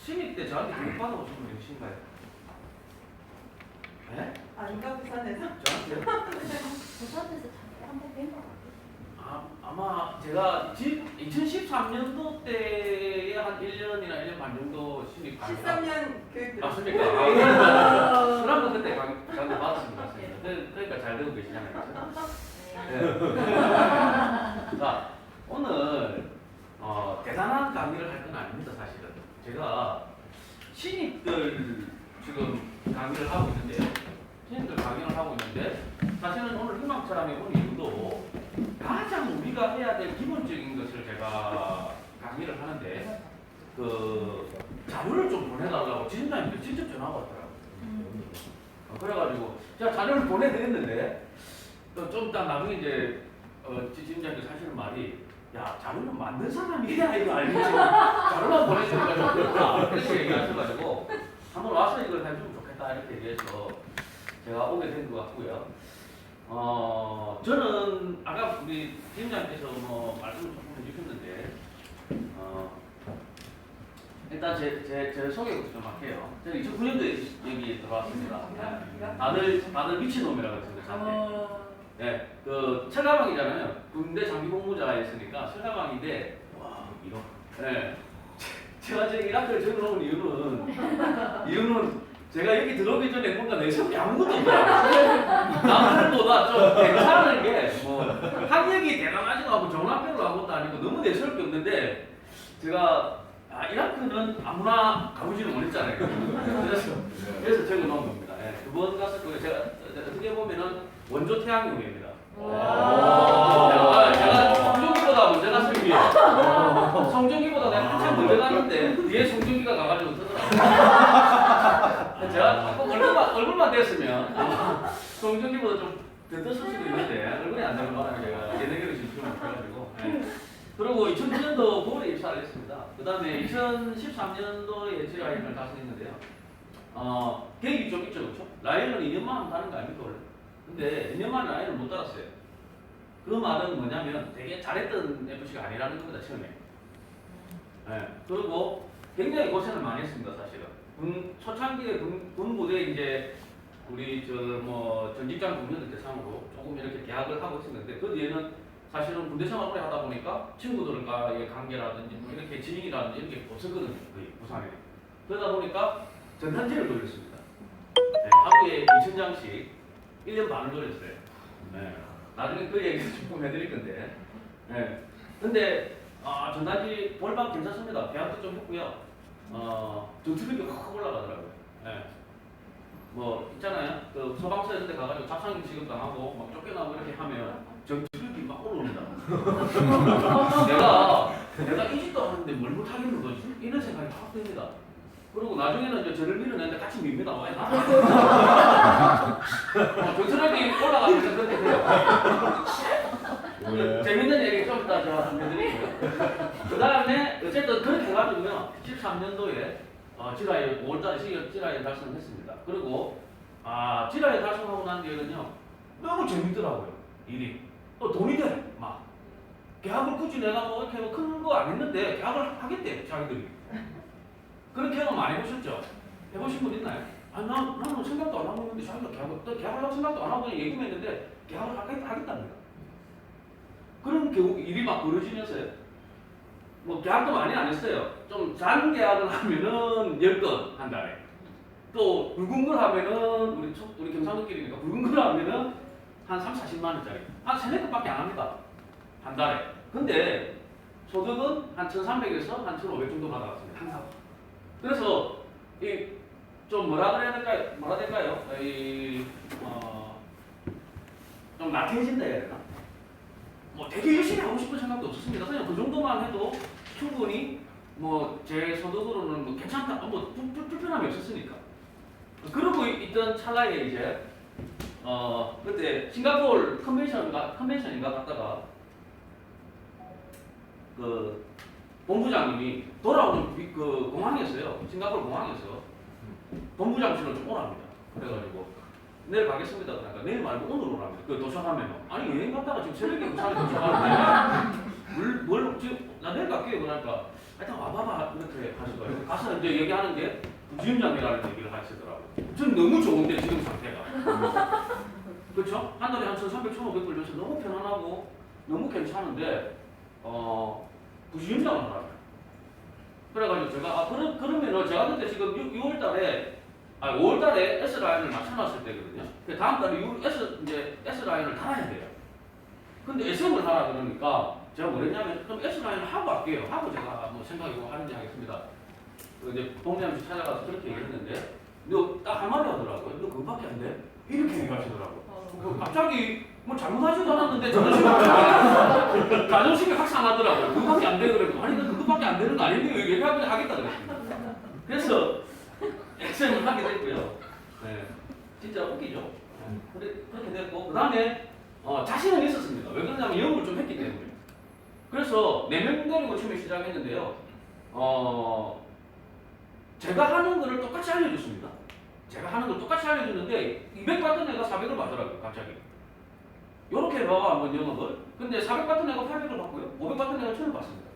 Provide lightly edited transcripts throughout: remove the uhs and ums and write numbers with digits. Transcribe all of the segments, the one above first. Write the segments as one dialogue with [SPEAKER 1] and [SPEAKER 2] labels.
[SPEAKER 1] 신입 때 저한테 교육 받아보신 분 계신가요? 네?
[SPEAKER 2] 아닌가 부산에서?
[SPEAKER 1] 저한테요?
[SPEAKER 3] 부산에서 한번 뵌것 같아요.
[SPEAKER 1] 아마 제가 2013년도 때에 한 1년이나 1년 반 정도 신입
[SPEAKER 2] 13년 교육
[SPEAKER 1] 맞습니까? 그러면 그때 강의 받았습니다. 그러니까 잘 되고 계시잖아요. 그렇죠? 네. 자, 오늘 대단한 강의를 할 건 아닙니다. 사실은 제가 신입들 지금 강의를 하고 있는데요. 신입들 강의를 하고 있는데 사실은 오늘 희망처럼에 온 이유도 가장 우리가 해야 될 기본적인 것을 제가 강의를 하는데 그 자료를 좀 보내달라고 지점장님들 직접 전화가 왔더라고요. 그래가지고 제가 자료를 보내드렸는데 좀 이따 나중에 이제 지점장님들 하시는 말이 야 자료는 만든 사람이 해야 이거 알지 자료만 보내주니까 좀 그렇다 이렇게 얘기하셔가지고 한번 와서 이걸 해주면 좋겠다 이렇게 얘기해서 제가 오게 된 것 같고요. 저는 아까 우리 지점장님께서 뭐 말씀을 조금 해주셨는데 일단 제 소개부터 좀 할게요. 저는 2009년도에 여기 들어왔습니다. 다들 미친놈이라고 했습니다. 저한테. 네, 그 철가방이잖아요. 군대 장비 복무자였으니까 철가방인데 와 이런. 네, 제가 제 이라크를 적어놓은 이유는 제가 여기 들어오기 전에 뭔가 내 속에 아무것도 없더라고요. 남들보다 좀 괜찮은 게 뭐 학력이 대단하지도 않고 좋은 학교를 간 것도 아니고 너무 내세울 게 없는데 제가 이라크는 아무나 가보지는 못했잖아요. 그래서 적어놓은 겁니다. 네, 2번 갔을 거예요. 제가 어떻게 보면은 원조 태양용입니다. 제가 성종기보다 먼저 갔습니다. 성종기보다 내가 한참 먼저 갔는데 뒤에 성종기가 가가지고 뜨더라고요. 제가 꼭 얼굴만 됐으면 성종기보다 좀 더 떴을 수도 있는데 얼굴이 안 되는 바람에 제가 예능계를 진출을 못해가지고 그리고 2009년도 9월에 입사를 했습니다. 그 다음에 2013년도에 지라이언을 달성했는데요. 계획이 좀 있죠, 그렇죠? 라이언은 2년만 하면 다는 거 아닙니까, 원래? 근데 2년 만에 라이언을 못 달았어요. 그 말은 뭐냐면 되게 잘했던 FC가 아니라는 겁니다, 처음에. 네. 그리고 굉장히 고생을 많이 했습니다, 사실은. 초창기에 군 부대에 이제 우리 전 직장 동료들 대상으로 조금 이렇게 계약을 하고 있었는데 그 뒤에는 사실은 군대 생활 오래 하다 보니까 친구들과의 관계라든지 뭐 이렇게 지인이라든지 이렇게 없었거든요, 거의 부산에. 그러다 보니까 전단지를 돌렸습니다. 네, 하루에 2,000장씩 1년 반을 돌렸어요. 네. 나중에 그 얘기를 조금 해드릴 건데. 네. 근데 전단지 볼방 괜찮습니다. 계약도 좀 했고요. 전투력이 확 올라가더라고요. 네. 뭐 있잖아요. 그 소방서 이런 데 가가지고 잡상 취급도 하고 막 쫓겨나고 이렇게 하면 전투력이 막 올라온다. 내가 이 짓도 하는데 뭘 못하겠는 거지? 이런 생각이 확 듭니다. 그리고 나중에는 이제 저를 밀어내는데 같이 밉니다. 왜 나? 전투력이 올라가면서 그렇게 돼요. 재밌는 얘기 좀 이따 제가 해드리고요. 그 다음에 어쨌든 그렇게 해가지고요. 13년도에 지라에 5월달에 지라에 달성을 했습니다. 그리고 지라에 달성하고 난 뒤에는요 너무 재밌더라고요. 일이 또 돈이 돼. 막 계약을 굳이 내가 뭐 이렇게 큰 거 안 했는데 계약을 하겠대 자기들이. 그런 계약을 많이 해보셨죠? 해보신 분 있나요? 나는 생각도 안 하고 있는데 자기가 계약을 하고 생각도 안 하고 그냥 얘기만 했는데 계약을 하겠답니다. 그런 경우 일이 막 벌어지면서요. 뭐 계약도 많이 안 했어요. 좀 작은 계약을 하면은 10건 한 달에. 또 굵은 걸 하면은 우리 경상도끼리니까 굵은 걸 하면은 한 30, 40만 원짜리. 한 3, 4건밖에 안 합니다. 한 달에. 근데 소득은 한 1,300에서 한 1,500 정도 받아갔습니다. 항상. 그래서 좀 뭐라 될까요? 좀 나태해진다 해야 되나? 뭐 되게 열심히 하고 싶은 생각도 없었습니다. 그냥 그 정도만 해도 충분히 뭐 제 소득으로는 뭐 괜찮다, 뭐 불편함이 없었으니까. 그러고 있던 찰나에 이제 그때 싱가포르 컨벤션인가 갔다가 그 본부장님이 돌아오는 그 공항이었어요. 싱가포르 공항이었어. 본부장실로 좀 오랍니다. 그래가지고 내일 가겠습니다. 그러니까 내일 말고 오늘 오랍니다. 그 도착하면 아니 여행 갔다가 지금 새벽에 부산에 도착하는데 뭘 지금 나 내일 갈게요. 그러니까 하여튼 와봐봐 이렇게 하시고요. 가서 이제 얘기하는 게 부지연장이라는 얘기를 하시더라고요. 전 너무 좋은데 지금 상태가. 그렇죠? 한 달에 한 1,300, 1,500 벌면서 너무 편안하고 너무 괜찮은데 부지연장을 하라고요. 그래가지고 제가 그러면은 제가 그때 지금 5월 달에 S 라인을 맞춰놨을 때거든요. 그 다음 달에 S 라인을 달아야 돼요. 근데 SM을 하라 그러니까 제가 뭐랬냐면 그럼 S 라인을 하고 할게요. 하고 제가 뭐 생각이고 하는지 하겠습니다. 이제 동네한테 찾아가서 그렇게 얘기했는데 너 딱 한마디 하더라고요. 너 그거밖에 안 돼? 이렇게 얘기하시더라고요. 갑자기 뭐 잘못하지도 않았는데 자존심이 확 상하더라고요. 그거밖에 안 돼 그래도 아니 너 그거밖에 안 되는 거 아닌데 얘기하고 하겠다 그랬습니다. 그래서 SM을 하게 됐고요. 네. 진짜 웃기죠. 그렇게 됐고 그 다음에 자신은 있었습니다. 왜 그러냐면 영업을 좀 했기 때문에. 그래서 4명 데리고 처음에 시작했는데요. 제가 하는 거를 똑같이 알려줬습니다. 제가 하는 걸 똑같이 알려줬는데 200 받던 애가 400을 받더라고요. 갑자기. 요렇게 해봐 한번 영업을. 근데 400 받던 애가 800을 받고요. 500 받던 애가 1000을 받습니다.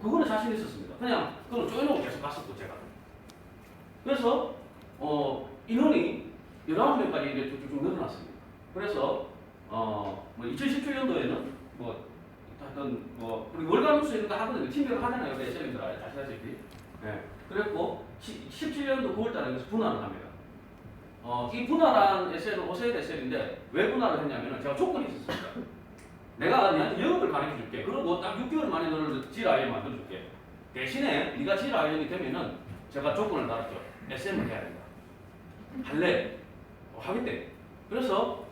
[SPEAKER 1] 그거는 자신 있었습니다. 그냥 그걸 쪼여놓고 계속 갔었고 제가. 그래서 인원이 19명까지 이제 쭉쭉 늘어났습니다. 그래서 뭐 2017년도에는 우리 월간 수수 이런 거 하거든요. 팀별로 하잖아요. SM들 아시다시피. 네. 그랬고 17년도 9월달에 그래서 분할을 합니다. 이 분할한 SL은 오세일 SL인데 왜 분할을 했냐면 제가 조건이 있었습니다. 내가 너한테 영업을 가르쳐줄게. 그리고 딱 6개월 만에 너를 G라이언 만들어줄게. 대신에 네가 G라이언이 되면은 제가 조건을 달았죠. SM을 해야 된다. 할래? 하겠대. 그래서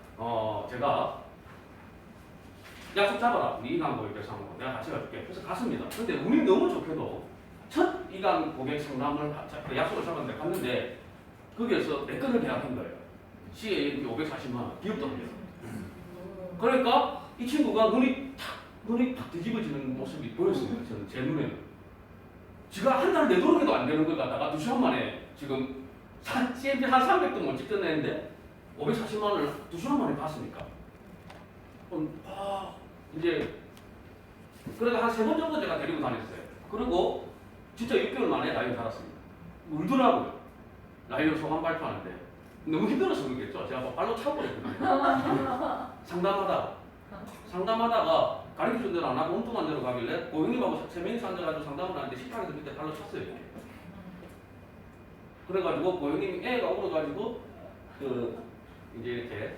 [SPEAKER 1] 제가 약속 잡아라. 네 이강 고객 상으로 내가 같이 가줄게. 그래서 갔습니다. 근데 운이 너무 좋게도 첫 이강 고객 상담을 약속을 잡았는데 갔는데 거기에서 내 거를 계약한 거예요. CA 540만 원 기업도 합니다. 그러니까 이 친구가 눈이 탁 뒤집어지는 모습이 보였습니다. 저는 제 눈에는. 지가 한 달 내도록에도 안 되는 걸 갖다가 2시간 만에 지금 CMP 한 300도 못 찍어냈는데 540만 원을 2시간 만에 봤으니까. 이제 그래가 한 3번 정도 제가 데리고 다녔어요. 그리고 진짜 6개월 만에 라이언 달았습니다. 울더라고요. 라이언 소감 발표하는데 너무 힘들어서 그러겠죠. 제가 막 발로 차버렸거든요. 상담하다가 가르쳐준 대로 안 하고 엉뚱한 대로 가길래 고객님하고 3명이서 앉아가지고 상담을 하는데 식탁에서 밑에 발로 찼어요. 그래가지고 고객님이 애가 울어가지고 이제 이렇게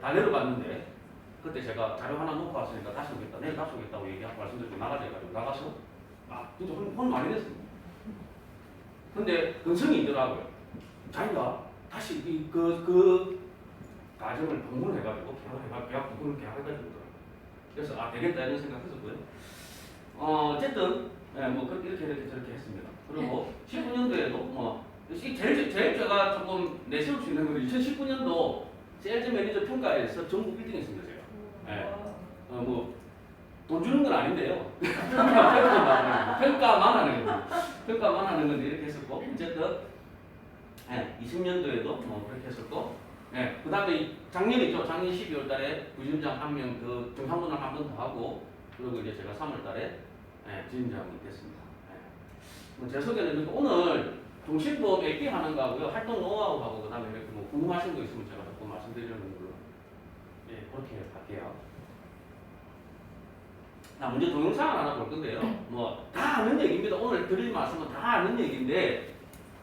[SPEAKER 1] 달래러 갔는데 그때 제가 자료 하나 놓고 왔으니까 다시 오겠다, 내일 다시 오겠다고 얘기하고 말씀드리고 나가자 해가지고 나가서 진짜 혼 많이 냈습니다. 근데 근성이 있더라고요. 자기가 다시 그 과정을 방문을 해가지고 계약을 계약해가지고 그래서 되겠다 이런 생각했었고요. 어쨌든 뭐 이렇게 저렇게 했습니다. 그리고 19년도에도 제일 제가 조금 내세울 수 있는 건 2019년도 세일즈 매니저 평가에서 전국 1등 했습니다. 제가. 돈 주는 건 아닌데요. 평가만 하는 건데 이렇게 했었고 어쨌든 20년도에도 그렇게 했었고 그 다음에 작년이죠. 작년 12월 달에 부지점장 1명 그 정상분할 한 번 더 하고 그리고 이제 제가 3월 달에 부지점장이 됐습니다. 제 소개는 오늘 동식보험 얘기하는 거하고요. 활동 노하우하고 그 다음에 이렇게 궁금하신 거 있으면 제가 조금 말씀드리는 걸로 그렇게 할게요. 먼저 동영상을 하나 볼 건데요. 다 아는 얘기입니다. 오늘 드릴 말씀은 다 아는 얘기인데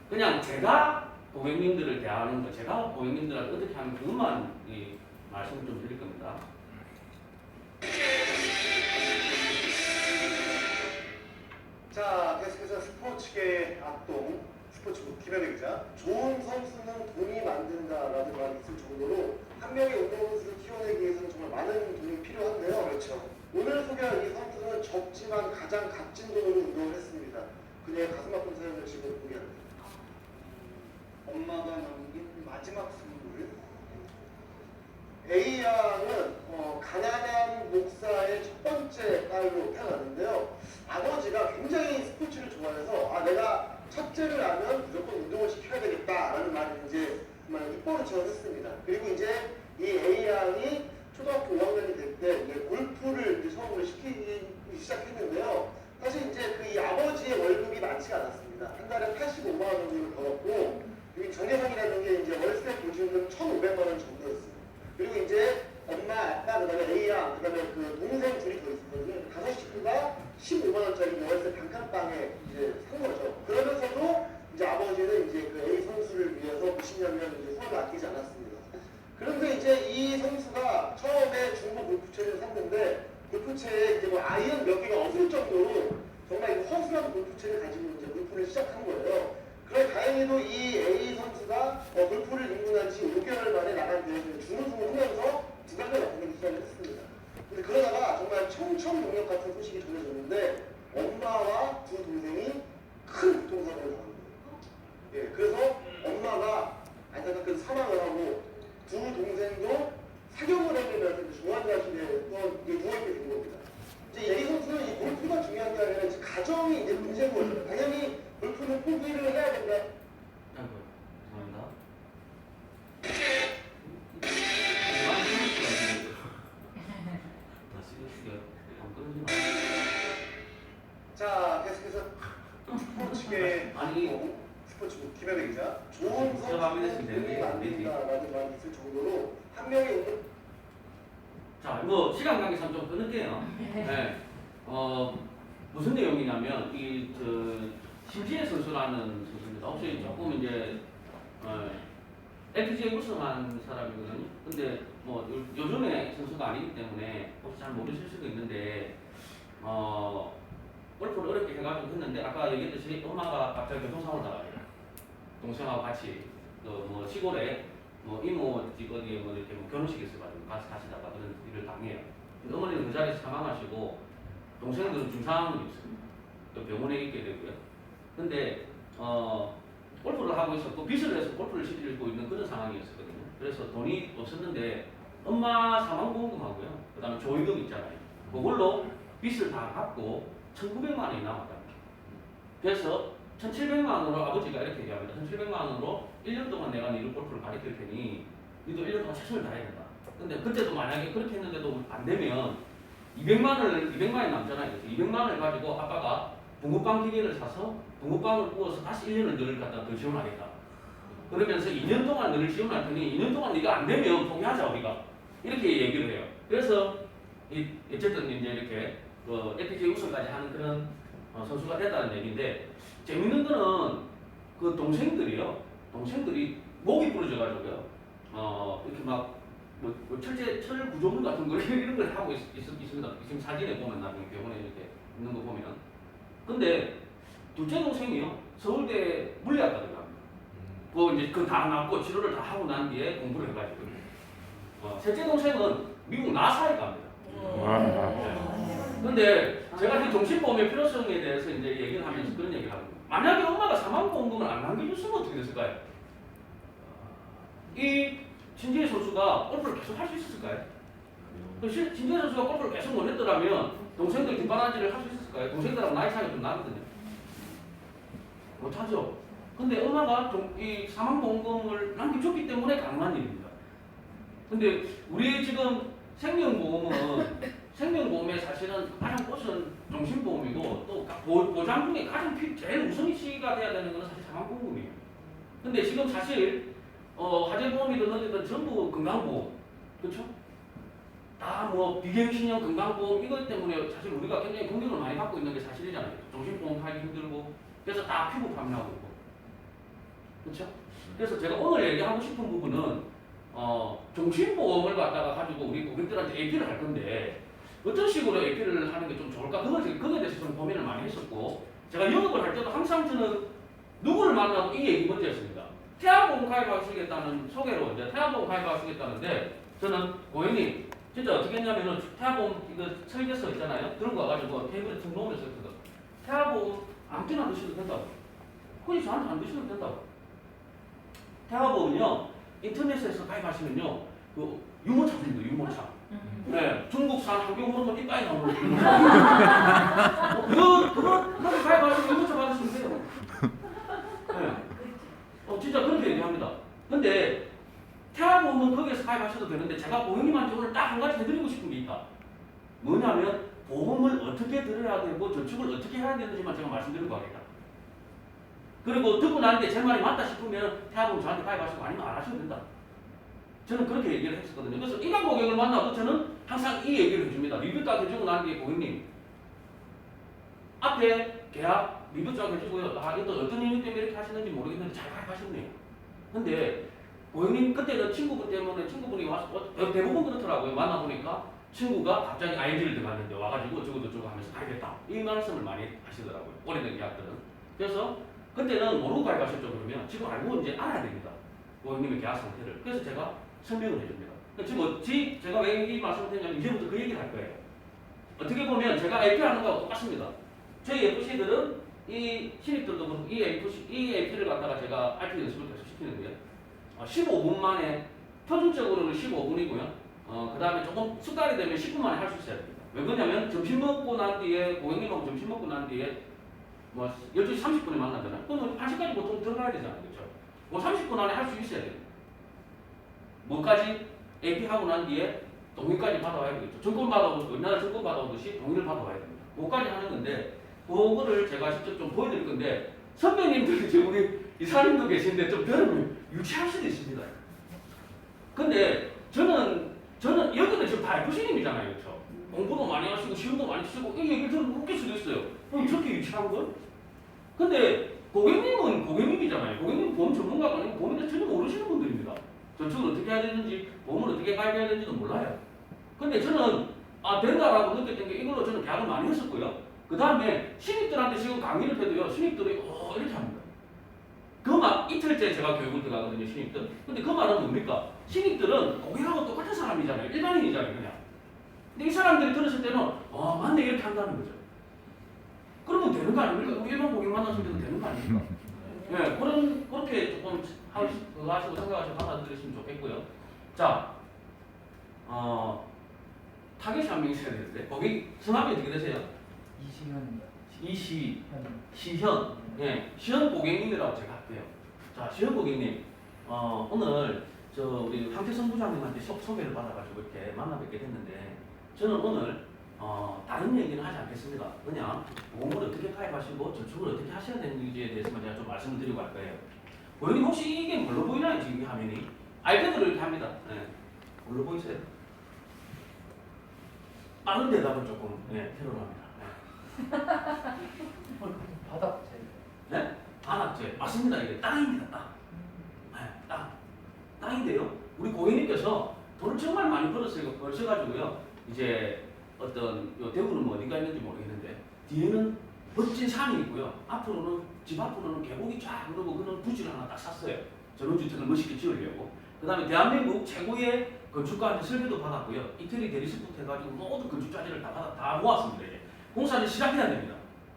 [SPEAKER 1] 그냥 제가 고객님들을 대하는 거, 제가 고객님들을 어떻게 하는 그것만 말씀을 좀 드릴 겁니다.
[SPEAKER 4] 자, 계속해서 스포츠계의 악동, 스포츠부 김현우 기자. 좋은 선수는 돈이 만든다라는 말이 있을 정도로 한 명의 운동선수를 키워내기 위해서는 정말 많은 돈이 필요한데요. 그렇죠. 오늘 소개할 이 선수는 적지만 가장 값진 돈으로 운동을 했습니다. 그녀의 가슴 아픈 사연을 지금 공개합니다. 엄마가 남긴 마지막 선물. A양은 가난한 목사의 첫 번째 딸로 태어났는데요. 아버지가 굉장히 스포츠를 좋아해서 내가 첫째를 하면 무조건 운동을 시켜야 되겠다라는 말을 이제 입버릇처럼 했습니다. 그리고 이제 이 A양이 초등학교 5학년이 될 때 골프를 이제 처음으로 시키기 시작했는데요. 사실 이제 이 아버지의 월급이 많지가 않았습니다. 85만 원 정도를 벌었고, 여기 전예상이라는 게 이제 월세 보증금 1,500만 원 정도였어요. 그리고 이제 엄마, 아빠, 그다음에 A랑 그다음에 그 동생 둘이 더 있었거든요. 다섯 식구가 15만 원짜리 월세 단칸방에 이제 산 거죠. 그러면서도 이제 아버지는 이제 그 A 선수를 위해서 90년간 이제 후원을 아끼지 않았습니다. 그런데 이제 이 선수가 처음에 중고 골프채를 샀는데 골프채에 이제 뭐 아이언 몇 개가 없을 정도로 정말 허술한 골프채를 가지고 이제 골프를 시작한 거예요. 그래 다행히도 이 A 선수가 골프를 입문한 지 5개월 만에 나간 대회에서 준우승을 하면서 두각을 나타내기 시작을 했습니다. 근데 그러다가 정말 청천벽력 같은 소식이 전해졌는데 엄마와 두 동생이 큰 교통사고를 당한 거예요. 예, 그래서 엄마가 안타깝게 사망을 하고 두 동생도 사경을 해내면서 중환자실에 또 누워있게 된 겁니다. 이제 A 선수는 이 골프가 중요한 게 아니라 이제 가정이 이제 문제인 거죠. 당연히 골프는 포기를 해야 된다.
[SPEAKER 1] 아이고, 죄송합니다.
[SPEAKER 4] 자, 계속해서 스포츠계
[SPEAKER 1] 아니,
[SPEAKER 4] 스포츠부 김현애 기자. 좋은
[SPEAKER 1] 제가 마음에
[SPEAKER 4] 선수는
[SPEAKER 1] 드시면
[SPEAKER 4] 돈이 안 된다라는 말이 있을 정도로 한 명이 오늘
[SPEAKER 1] 자, 뭐 시간 관계상 좀 끊을게요. 네. 무슨 내용이냐면 심지혜 선수라는 선수입니다. 혹시 조금 이제 LPGA 우승한 사람이거든요. 근데 뭐 요즘에 선수가 아니기 때문에 혹시 잘 모르실 수도 있는데 골프를 어렵게 해가지고 했는데 아까 얘기했듯이 엄마가 갑자기 교통사고를 당하요. 동생하고 같이 뭐 시골에 뭐 이모 집 어디에 뭐 이렇게 뭐 결혼식이 있어가지고 같이 가시다가 그런 일을 당해요. 근데 어머니는 그 자리에서 사망하시고 동생들은 중상이 있습니다. 병원에 있게 되고요. 근데 골프를 하고 있었고 빚을 내서 골프를 시키고 있는 그런 상황이었거든요. 그래서 돈이 없었는데 엄마 사망보험금하고요. 그다음에 조의금 있잖아요. 그걸로 빚을 다 갚고 1,900만 원이 남았답니다. 그래서 1,700만 원으로 아버지가 이렇게 얘기합니다. 1,700만 원으로 1년 동안 내가 너를 골프를 가르칠 테니 너도 1년 동안 최선을 다해야 된다. 근데 그때도 만약에 그렇게 했는데도 안 되면 200만이 남잖아요. 그래서 200만 원을 가지고 아빠가 붕어빵 기계를 사서 붕어빵을 구워서 다시 1년을 너를 갖다 더 지원하겠다. 그러면서 2년 동안 너를 지원할 테니 2년 동안 네가 안 되면 포기하자 우리가. 이렇게 얘기를 해요. 그래서 어쨌든 이제 이렇게 LPGA 우승까지 하는 그런 선수가 됐다는 얘기인데 재밌는 거는 그 동생들이 목이 부러져가지고요. 이렇게 막 철 구조물 같은 거 이런 걸 하고 있습니다. 지금 사진에 보면 나중에 병원에 이렇게 있는 거 보면. 근데 둘째 동생이요 서울대 물리학과를 갑니다. 이제 그 다 낫고 치료를 다 하고 난 뒤에 공부를 해가지고. 셋째 동생은 미국 나사에 갑니다. 근데 제가 이 정신보험의 필요성에 대해서 이제 얘기를 하면서 그런 얘기를 하거든요. 만약에 엄마가 사망보험금을 안 남겨줬으면 어떻게 됐을까요? 이 신재희 선수가 골프를 계속 할 수 있었을까요? 신재희 선수가 골프를 계속 못 했더라면 동생들 뒷바라지를 할 수 있었을까요? 동생들하고 나이 차이가 좀 나거든요. 못하죠. 근데 엄마가 이 사망보험금을 남겨줬기 때문에 가능한 일입니다. 근데 우리 지금 생명보험에 사실은 가장 꽃은 정신보험이고 또 보장 중에 가장 제일 우선시가 돼야 되는 것은 사실 사망보험이에요. 근데 지금 사실 화재보험이든 어디든 전부 건강보험, 그렇죠? 다 뭐 비갱신형 건강보험 이것 때문에 사실 우리가 굉장히 공격을 많이 받고 있는 게 사실이잖아요. 정신보험 하기 힘들고 그래서 다 피부 판매하고 있고, 그렇죠? 그래서 제가 오늘 얘기하고 싶은 부분은 정신보험을 갖다가 가지고 우리 고객들한테 AP를 할 건데 어떤 식으로 AP를 하는 게 좀 좋을까? 그거에 대해서 좀 고민을 많이 했었고 제가 영업을 할 때도 항상 저는 누구를 만나도 이 얘기 먼저 했습니다. 태아보험 가입하시겠다는 소개로 이제 태아보험 가입하시겠다는데 저는 고객님 진짜 어떻게 했냐면은 태아보험 이거 설계서 있잖아요. 들고 와가지고 테이블에 툭 놓으면서 했거든. 태아보험 아무 때나 드셔도 된다고. 그냥 저한테 안 드셔도 된다고. 태아보험은요 인터넷에서 가입하시면요 그 유모차입니다. 유모차. 네, 중국산 한경호로만 이빨이 나오는 유모차. 그거 가입하시면 유모차 받으시면 돼요. 네. 진짜 그렇게 얘기합니다. 근데 태아보험은 거기에서 가입하셔도 되는데 제가 고객님한테 오늘 딱 한 가지 해드리고 싶은 게 있다. 뭐냐면 보험을 어떻게 들어야 되고 저축을 어떻게 해야 되는지만 제가 말씀드리고 가겠다. 그리고 듣고 나는데 제 말이 맞다 싶으면 태아보험 저한테 가입하시고 아니면 안 하셔도 된다. 저는 그렇게 얘기를 했었거든요. 그래서 일반 고객을 만나도 저는 항상 이 얘기를 해줍니다. 리뷰 딱 해주고 난 뒤에 고객님 앞에 계약 리뷰 쫙 해주고요. 아 이거 어떤 이유 때문에 이렇게 하시는지 모르겠는데 잘 가입하셨네요. 근데 고객님 그때는 친구분 때문에 친구분이 와서 대부분 그렇더라고요. 만나보니까 친구가 갑자기 ID를 들어갔는데 와가지고 저거 하면서 가입했다. 이 말씀을 많이 하시더라고요. 오래된 계약들은. 그래서 그때는 모르고 가입하셨죠. 그러면 지금 알고 이제 알아야 됩니다. 고객님의 계약 상태를. 그래서 제가 설명을 해줍니다. 지금 제가 왜 이 말씀을 드리냐면 이제부터 그 얘기를 할 거예요. 어떻게 보면 제가 AP 하는 거하고 똑같습니다. 저희 FC들은 이 신입들도 그렇고 이 AP를 갖다가 제가 RP 연습을 계속 시키는데요. 15분 만에 표준적으로는 15분이고요. 그 다음에 조금 숙달이 되면 10분 만에 할 수 있어야 됩니다. 왜 그러냐면 점심 먹고 난 뒤에 고객님하고 점심 먹고 난 뒤에 뭐 12시 30분에 만나잖아요. 그러면 1시까지 보통 들어가야 되잖아요. 그렇죠? 뭐 30분 안에 할 수 있어야 돼요. 뭐까지? AP 하고 난 뒤에 동의까지 받아와야 되겠죠. 증권 받아오듯이 옛날에 증권 받아오듯이 동의를 받아와야 됩니다. 뭐까지 하는 건데 그거를 제가 직접 좀 보여드릴 건데 선배님들 지금 우리 이사님도 계신데 좀 들으면 유치할 수도 있습니다. 근데 저는 여기는 지금 다 FC님이잖아요. 그렇죠? 공부도 많이 하시고 시험도 많이 치고 이 얘기를 들으면 웃길 수도 있어요. 저렇게 유치한 걸? 근데 고객님은 고객님이잖아요. 고객님은 보험 전문가가 아니고 보험에 전혀 모르시는 분들입니다. 저축을 어떻게 해야 되는지, 보험을 어떻게 가입해야 되는지도 몰라요. 근데 저는 된다라고 느꼈던 게 이걸로 저는 계약을 많이 했었고요. 그 다음에 신입들한테 지금 강의를 해도요. 신입들이 이렇게 합니다. 그 말 이틀째 제가 교육을 들어가거든요. 신입들. 근데 그 말은 뭡니까? 신입들은 고객하고 똑같은 사람이잖아요. 일반인이잖아요. 그냥. 근데 이 사람들이 들었을 때는 맞네 이렇게 한다는 거죠. 그러면 되는 거 아닙니까? 일반 고객 만났을 때도 되는 거 아닙니까? 예, 그렇게 조금 하시고 생각하시고 받아들이시면 좋겠고요. 자, 타겟이 한 명 있어야 되는데, 고객 성함이 어떻게 되세요? 시현. 예, 시현 고객님이라고 제가 할게요. 자, 시현 고객님, 오늘 우리 황태성 부장님한테 소개를 받아가지고 이렇게 만나 뵙게 됐는데, 저는 오늘 다른 얘기는 하지 않겠습니다. 그냥 보험을 어떻게 가입하시고 저축을 어떻게 하셔야 되는지에 대해서만 제가 좀 말씀을 드리고 갈 거예요. 고객님 혹시 이게 뭘로 보이나요? 지금 이 화면이? 아이패드로 이렇게 합니다. 네. 뭘로 보이세요? 빠른 대답은 조금 필요로 합니다.
[SPEAKER 5] 바닥재.
[SPEAKER 1] 네? 반악재. 맞습니다. 이게 땅입니다. 땅. 네, 땅인데요. 우리 고객님께서 돈을 정말 많이 벌으셔가지고요. 이제 어떤 대구는 뭐 어디가 있는지 모르겠는데 뒤에는 멋진 산이 있고요. 앞으로는 집 앞으로는 계곡이 쫙 흐르고 그런 부지를 하나 딱 샀어요. 전원주택을 멋있게 지으려고. 그 다음에 대한민국 최고의 건축가한테 설계도 받았고요. 이태리 대리석부터 해가지고 모든 건축자재를 다 모았습니다. 이제 공사를 시작해야 됩니다.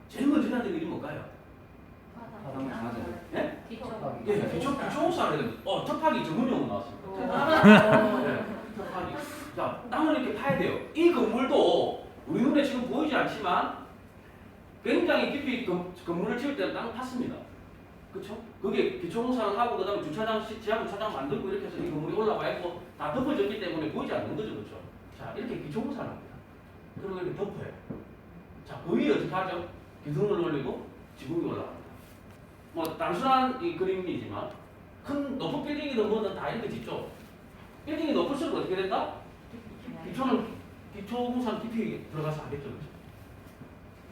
[SPEAKER 1] 제일 먼저 해야 될 일이 뭘까요?
[SPEAKER 5] 바닥을 맞아요.
[SPEAKER 1] 예?
[SPEAKER 3] 뒤쪽.
[SPEAKER 1] 예, 기초공사를 해야 됩니다. 터파기 전문용어 나왔습니다. 네, 터파기. 자, 땅을 이렇게 파야 돼요. 이 건물도 우리 눈에 지금 보이지 않지만 굉장히 깊이 건물을 지을 때는 땅을 팠습니다. 그렇죠? 그게 기초공사를 하고 그다음에 주차장, 지하 주차장 만들고 이렇게 해서 이 건물이 올라와 있고 다 덮어졌기 때문에 보이지 않는 거죠, 그렇죠? 자, 이렇게 기초공사를 합니다. 그리고 이렇게 덮어요. 자, 그 위에 어떻게 하죠? 기둥을 올리고 지붕이 올라갑니다. 뭐 단순한 이 그림이지만 큰 높은 빌딩이든 뭐든 다 이렇게 짓죠. 빌딩이 높을수록 어떻게 된다? 기초공사는 깊이 들어가서 하겠죠, 그렇죠?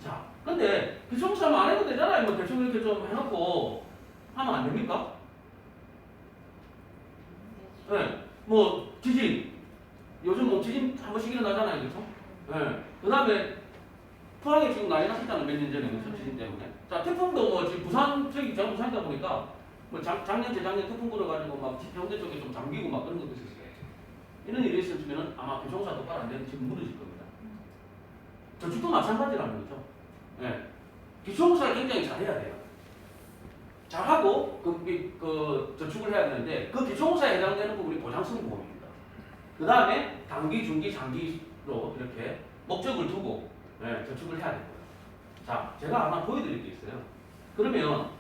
[SPEAKER 1] 자, 근데 기초공사만 안 해도 되잖아요. 뭐 대충 이렇게 좀 해놓고 하면 안 됩니까? 네, 뭐 지진, 요즘 뭐 지진 한 번씩 일어나잖아요, 그렇죠? 네, 그 다음에 포항에 지금 난리 났었잖아요, 몇 년 전에 그렇죠? 지진 때문에. 자, 태풍도 뭐 지금 제가 부산이다 보니까 뭐 작년, 재작년 태풍 불어가지고 막 평대 쪽에 좀 잠기고 막 그런 것도 있었어요. 이런 일이 있었으면 아마 기초공사 똑바로 안 되면 지금 무너질 겁니다. 저축도 마찬가지라는 거죠. 네. 기초공사를 굉장히 잘해야 돼요. 잘하고 저축을 해야 되는데 그 기초공사에 해당되는 부분이 보장성 보험입니다. 그 다음에 단기, 중기, 장기로 이렇게 목적을 두고 저축을 해야 됩니다. 자, 제가 하나 보여드릴 게 있어요. 그러면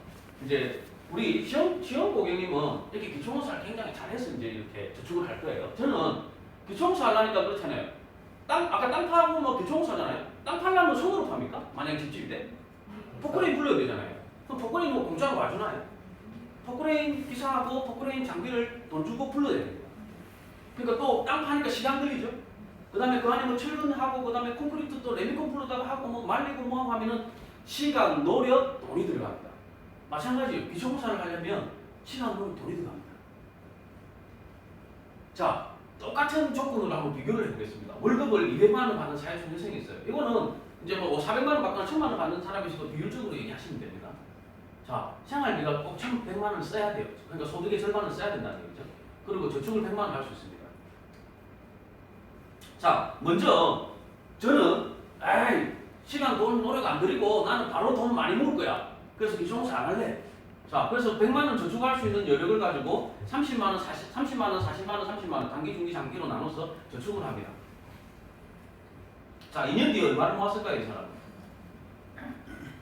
[SPEAKER 1] 이제 우리 시험 고객님은 이렇게 기초공사를 굉장히 잘해서 이제 이렇게 저축을 할 거예요. 저는 기초공사 하려니까 그렇잖아요. 아까 땅 파고 뭐 기초공사잖아요. 땅 팔려면 손으로 팝니까? 만약에 집집인데 포크레인 불러야 되잖아요. 그럼 포크레인 뭐 공짜로 와주나요? 포크레인 기사하고 포크레인 장비를 돈 주고 불러야 됩니다. 그러니까 또 땅 파니까 시간 걸리죠. 그 다음에 그 안에 뭐 철근하고 그 다음에 콘크리트 또 레미콘 풀어다가 하고 뭐 말리고 뭐 하고 하면은 시간, 노력, 돈이 들어갑니다. 마찬가지예요. 기초공사를 하려면 시간, 노력, 돈이 들어갑니다. 자, 똑같은 조건으로 한번 비교를 해보겠습니다. 월급을 200만 원 받는 사회초년생이 있어요. 이거는 이제 뭐 400만 원 받거나 1000만 원 받는 사람이 있어도 비율적으로 얘기하시면 됩니다. 자, 생활비가 꼭 1,100만 원을 써야 돼요. 그러니까 소득의 절반을 써야 된다는 얘기죠. 그리고 저축을 100만 원 할 수 있습니다. 자, 먼저 저는 시간, 돈, 노력 안 들이고 나는 바로 돈 많이 모을 거야. 그래서 기초공사 안 할래. 자, 그래서 100만 원 저축할 수 있는 여력을 가지고 30만 원, 30만 원, 40만 원, 30만 원 단기, 중기, 장기로 나눠서 저축을 합니다. 자, 2년 뒤에 얼마를 모았을까요, 이 사람은?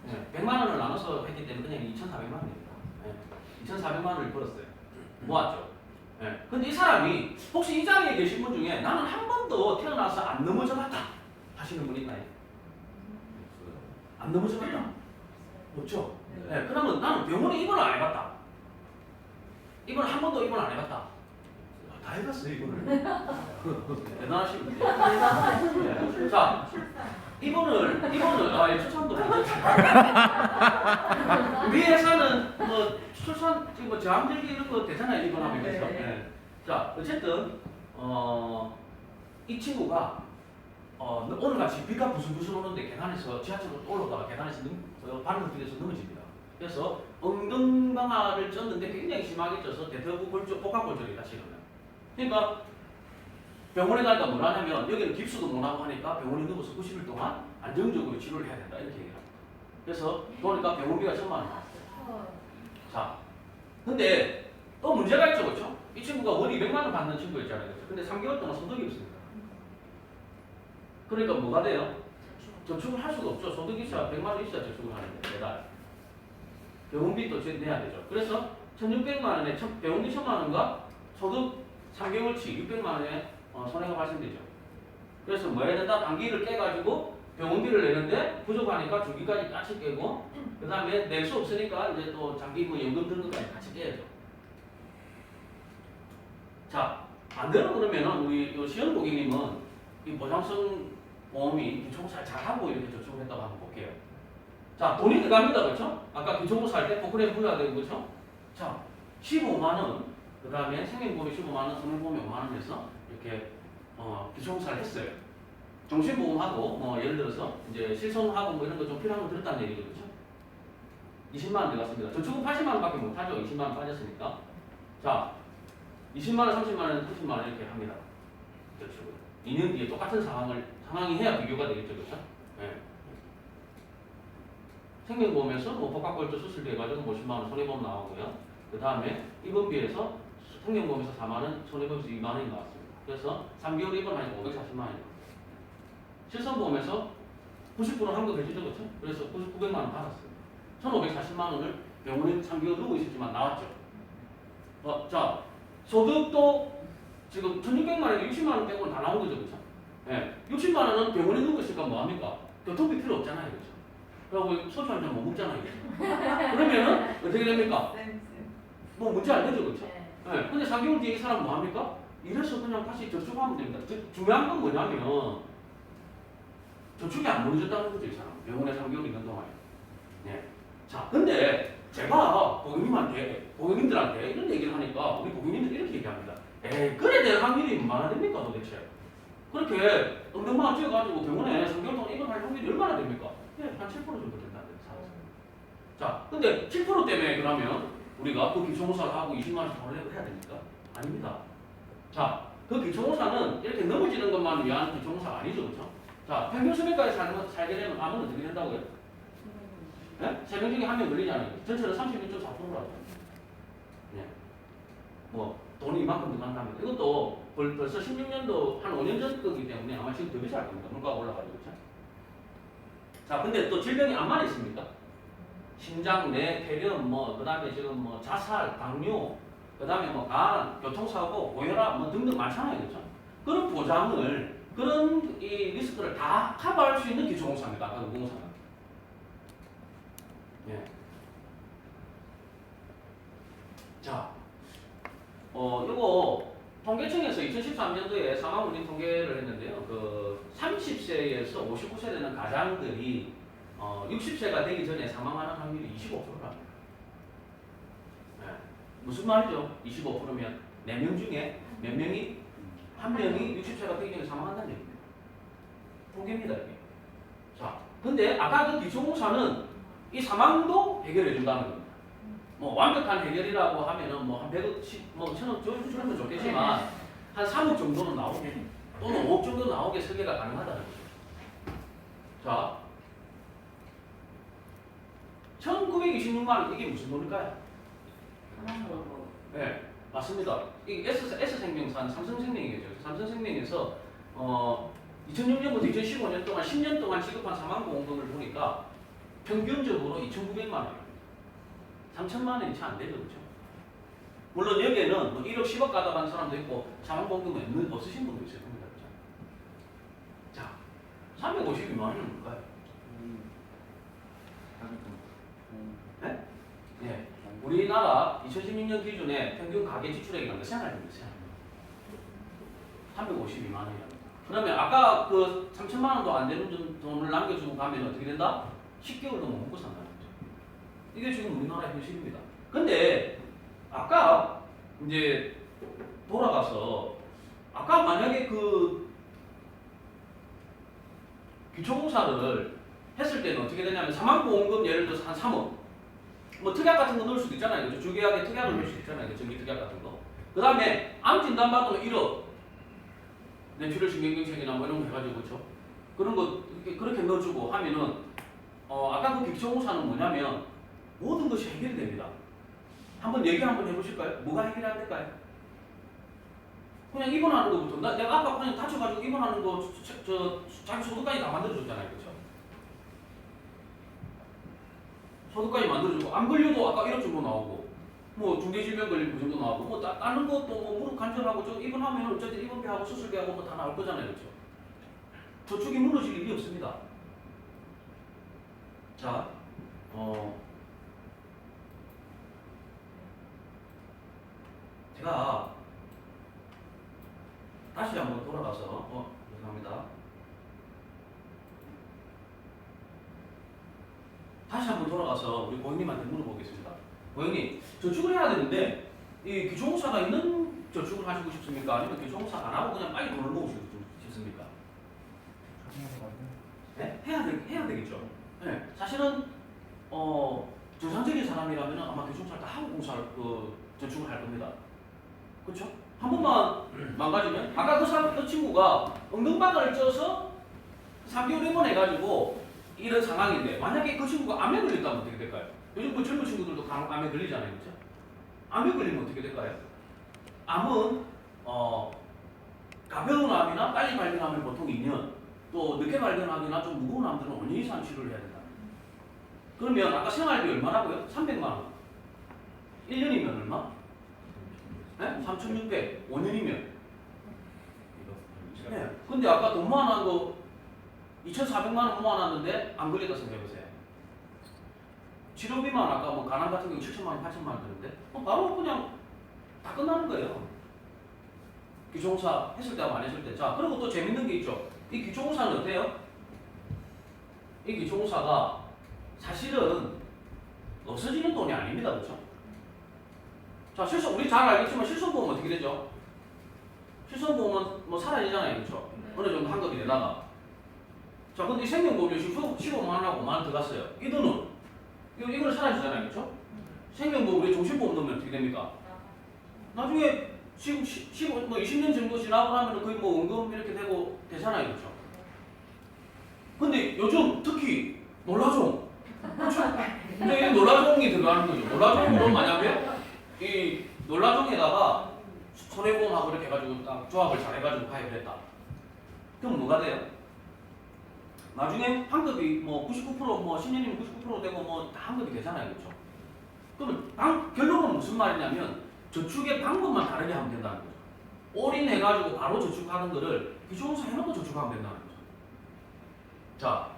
[SPEAKER 1] 네, 100만 원을 나눠서 했기 때문에 그냥 2,400만 원입니다. 네, 2,400만 원을 벌었어요. 모았죠. 네, 근데 이 사람이 혹시 이 자리에 계신 분 중에 나는 한 번도 태어나서 안 넘어져 봤다 하시는 분 있나요? 안 넘어져 봤다? 없죠? 네, 그러면 나는 병원에 입원을 안 해봤다. 입원 한 번도 입원 안 해봤다. 다 해봤어요, 입원을. 대단하신 분이에요. 네. 자, 입원을 예, 추천도 우리 회사는 뭐 출산 지금 뭐 저항절기 이런 거 되잖아요, 입원하면. 그래서. 네. 자, 어쨌든 이 친구가 오늘같이 비가 부슬부슬 오는데 계단에서 지하철로 올라가다가 계단에서 발을 헛디뎌서 넘어집니다. 그래서 엉덩방아를 쪘는데 굉장히 심하게 쪄서 대퇴부 골절, 복합골절이다 지금은. 그러니까 병원에 가니까 뭘 하냐면 여기는 깁스도 못하고 하니까 병원에 누워서 90일 동안 안정적으로 치료를 해야 된다 이렇게 얘기합니다. 그래서 보니까 병원비가 1,000만 원 나왔어요. 자, 근데 또 문제가 있죠, 그렇죠? 이 친구가 월 200만 원 받는 친구였잖아요, 그렇죠? 근데 3개월 동안 소득이 없습니다. 그러니까 뭐가 돼요? 저축을 할 수가 없죠. 소득이 있어야 100만 원 있어야 저축을 하는데 매달 병원비도 내야 되죠. 그래서 1,600만 원에 병원비 1,000만 원과 소득 3개월치 600만 원의 손해가 발생되죠. 그래서 뭐 해야 된다? 단기를 깨가지고 병원비를 내는데 부족하니까 주기까지 같이 깨고 그 다음에 낼 수 없으니까 이제 또 장기 뭐 연금 드는 것까지 같이 깨야죠. 자, 반대로 그러면은 우리 시연 고객님은 이 보장성 보험이 기초공사를 잘하고 이렇게 저축을 했다고 한번 볼게요. 자, 돈이 들어갑니다, 그렇죠? 아까 기초공사 할 때 포크레인 부여가 되고, 그렇죠? 자, 15만 원, 그 다음에 생명보험이 15만 원, 선물보험이 5만 원 해서 이렇게 기초공사를 했어요. 종신보험하고 예를 들어서 이제 실손하고 뭐 이런 거 좀 필요한 거 들었다는 얘기죠, 그렇죠? 20만 원 들어갔습니다. 저축은 80만 원밖에 못하죠. 20만 원 빠졌으니까. 자, 20만 원, 30만 원, 30만 원 이렇게 합니다. 저축을. 2년 뒤에 똑같은 상황이 해야 비교가 되겠죠, 그렇죠? 네. 생명보험에서 뭐 복합골절 수술비 해가지고 뭐 10만 원 손해보험 나오고요. 그 다음에 입원비에서 생명보험에서 4만 원, 손해보험에서 2만 원이 나왔습니다. 그래서 3개월 입원하니까 540만 원이 나왔어요. 실손보험에서 90% 환급 해주죠, 그렇죠? 그래서 900만 원 받았어요. 1,540만 원을 병원에 3개월 누워 있었지만 나왔죠. 자, 소득도 지금 1,600만 원에 60만 원 빼고는 다 나온 거죠, 그렇죠? 네. 60만 원은 병원에 누워 있으니까 뭐 합니까? 교통비 필요 없잖아요, 그렇죠? 그리고 소주 한잔 못 먹잖아요, 그렇죠? 그러면은 어떻게 됩니까? 뭐 문제 안 되죠, 그렇죠? 네. 근데 3개월 뒤에 이 사람 뭐 합니까? 이래서 그냥 다시 저축하면 됩니다. 중요한 건 뭐냐면 저축이 안 무너졌다는 거죠, 이 사람. 병원에 3개월 있는 동안에. 네. 자, 근데 제가 고객님들한테 이런 얘기를 하니까 우리 고객님들 이렇게 얘기합니다. 그래 될 확률이 얼마나 됩니까 도대체? 그렇게 엉덩방아 찧어가지고 병원에 3개월 동안 입원할 확률이 얼마나 됩니까? 한 7% 정도 된다는 사실. 자, 근데 7% 때문에 그러면 우리가 그 기초공사를 하고 20만 원씩 돈을 해야 됩니까? 아닙니다. 자, 그 기초공사는 이렇게 넘어지는 것만 위한 기초공사가 아니죠, 그렇죠? 자, 평균 수명까지 살게 되면 암은 어떻게 된다고요? 네? 3명 중에 1명 걸리잖아요. 전체는 31.4%라죠. 네. 뭐 돈이 이만큼 들어간다면 이것도 벌써 16년도 한 5년 전 거기 때문에 아마 지금 더 비쌀 겁니다. 물가가 올라가지고. 그렇죠? 자, 근데 또 질병이 암만 있습니까? 심장, 뇌, 폐렴, 그 다음에 지금 자살, 당뇨, 그 다음에 간, 교통사고, 고혈압, 등등 많잖아요. 그렇죠? 그런 보장을, 그런 이 리스크를 다 커버할 수 있는 기초공사입니다. 아까 그 공사는. 예. 자, 요거 통계청에서 2013년도에 사망 원인 통계를 했는데요. 그 30세에서 59세 되는 가장들이 60세가 되기 전에 사망하는 확률이 25%랍니다. 네. 무슨 말이죠? 25%면 4명 중에 몇 명이? 한 명이 60세가 되기 전에 사망한다는 얘기입니다. 통계입니다, 이게. 자, 근데 아까 그 기초공사는 이 사망도 해결해 준다는 겁니다. 뭐 완벽한 해결이라고 하면은 뭐 한 100억, 뭐 1000억 줄면 좋겠지만 한 3억 정도는 나오게 또는 5억 정도 나오게 설계가 가능하다는 거죠. 자, 1926만 원 이게 무슨 돈일까요? 네, 맞습니다. 이 S생명산 삼성생명이겠죠. 삼성생명에서 2006년부터 2015년 동안 10년 동안 지급한 사망보험금을 보니까 평균적으로 2,900만 원입니다. 3천만 원이 채 안 되죠, 그렇죠? 물론 여기에는 뭐 1억, 10억 가담한 사람도 있고 사망보험금이 없으신 분도 있을 겁니다, 그렇죠? 자, 352만 원은 뭘까요? 네? 네. 우리나라 2016년 기준에 평균 가계 지출액이라는 게 생활비입니다. 352만 원이랍니다. 그러면 아까 그 3천만 원도 안 되는 돈을 남겨주고 가면 어떻게 된다? 10개월도 못 먹고 산다는 거죠. 이게 지금 우리나라 현실입니다. 근데 아까 이제 돌아가서 아까 만약에 그 기초공사를 했을 때는 어떻게 되냐면 사망보험금 예를 들어서 한 3억 뭐 특약 같은 거 넣을 수도 있잖아요. 그렇죠? 주계약에 특약을 넣을 수도 있잖아요. 전기 특약 같은 거. 그 다음에 암 진단 받으면 1억 뇌출혈 신경경색이나 뭐 이런 거 해가지고 그렇죠? 그런 거 그렇게 넣어주고 하면은 아까 그 기초공사는 뭐냐면 모든 것이 해결이 됩니다. 한번 얘기 한번 해보실까요? 뭐가 해결이 안 될까요? 그냥 입원하는 것부터 내가 아까 그냥 다쳐가지고 입원하는 거 자기 소득까지 다 만들어줬잖아요. 그렇죠? 소득까지 만들어주고 안 걸려도 아까 1억 정도 나오고 뭐 중대질병 걸리면 그 정도 나오고 뭐 다른 것도 뭐 무릎 관절하고 저 입원하면 어쨌든 입원비하고 수술비하고 뭐 다 나올 거잖아요. 그렇죠? 저축이 무너질 일이 없습니다. 자, 제가 다시 한번 돌아가서 죄송합니다. 다시 한번 돌아가서 우리 고객님한테 물어보겠습니다. 고객님, 저축을 해야 되는데 이 기초공사가 있는 저축을 하시고 싶습니까? 아니면 기초공사 안 하고 그냥 빨리 돈을 모으시고 싶습니까? 네? 해야 되겠죠. 네. 사실은 정상적인 사람이라면 아마 기초공사를 다 하고 공사를 저축을 할 겁니다. 그렇죠? 한 번만 망가지면 아까 그 친구가 응급방을 쪄서 3개월 입원해가지고 이런 상황인데 만약에 그 친구가 암에 걸렸다면 어떻게 될까요? 요즘 그 젊은 친구들도 암에 걸리잖아요, 그렇죠? 암에 걸리면 어떻게 될까요? 암은 가벼운 암이나 빨리 발견하면 보통 2년, 또 늦게 발견하거나 좀 무거운 암들은 5년 이상 치료를 해야 된다. 그러면 아까 생활비 얼마라고요? 300만 원. 1년이면 얼마? 네? 3,600. 5년이면. 네. 근데 아까 돈 모아놓은 거 2,400만 원 모아놨는데 안 걸렸다 생각해보세요. 치료비만 아까 뭐 가난 같은 경우 7천만 원, 8천만 원 드는데 바로 그냥 다 끝나는 거예요. 기초공사 했을 때하고 안 했을 때. 자, 그리고 또 재밌는 게 있죠. 이 기초공사는 어때요? 이 기초공사가 사실은 없어지는 돈이 아닙니다. 그렇죠? 자, 우리 잘 알겠지만 실손보험은 어떻게 되죠? 실손보험은 뭐 사라지잖아요. 그렇죠? 어느 정도 한급이 되다가. 자, 근데 이 생명보험료 15만 원하고 5만 원 들어갔어요. 이 돈은 이거는 사라지잖아요. 그렇죠? 생명보험 우리 종신보험 넣으면 어떻게 됩니까? 나중에 지금 20년 정도 지나고 나면 거의 뭐 원금 이렇게 되고 되잖아요. 그렇죠? 근데 요즘 특히 놀라종. 그렇죠? 근데 이 놀라종이 들어가는 거죠. 놀라종으로 만약에 이 놀라종에다가 손해보험하고 이렇게 해가지고 딱 조합을 잘 해가지고 가입을 했다. 그럼 뭐가 돼요? 나중에 환급이 뭐 99% 뭐 10년이면 99% 되고 뭐 다 환급이 되잖아요. 그렇죠? 그러면 결론은 무슨 말이냐면 저축의 방법만 다르게 하면 된다는 거죠. 올인해가지고 바로 저축하는 거를 기초공사 해놓고 저축하면 된다는 거죠. 자,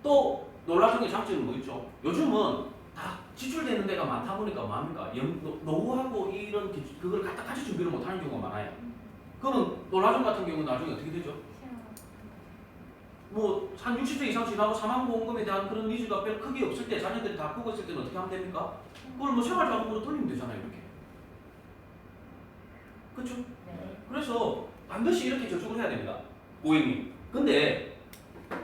[SPEAKER 1] 또 놀라종의 장점은 뭐 있죠? 요즘은 다 지출되는 데가 많다 보니까 뭐합니까? 노후하고 이런 그걸 갖다 같이 준비를 못하는 경우가 많아요. 그러면 노라점 같은 경우는 나중에 어떻게 되죠? 뭐 한 60세 이상 지나고 사망보험금에 대한 그런 니즈가 별 크게 없을 때 자녀들이 다 크고 있을 때는 어떻게 하면 됩니까? 그걸 뭐 생활자금으로 돌리면 되잖아요, 이렇게. 그렇죠?
[SPEAKER 3] 네.
[SPEAKER 1] 그래서 반드시 이렇게 저축을 해야 됩니다, 고객님. 근데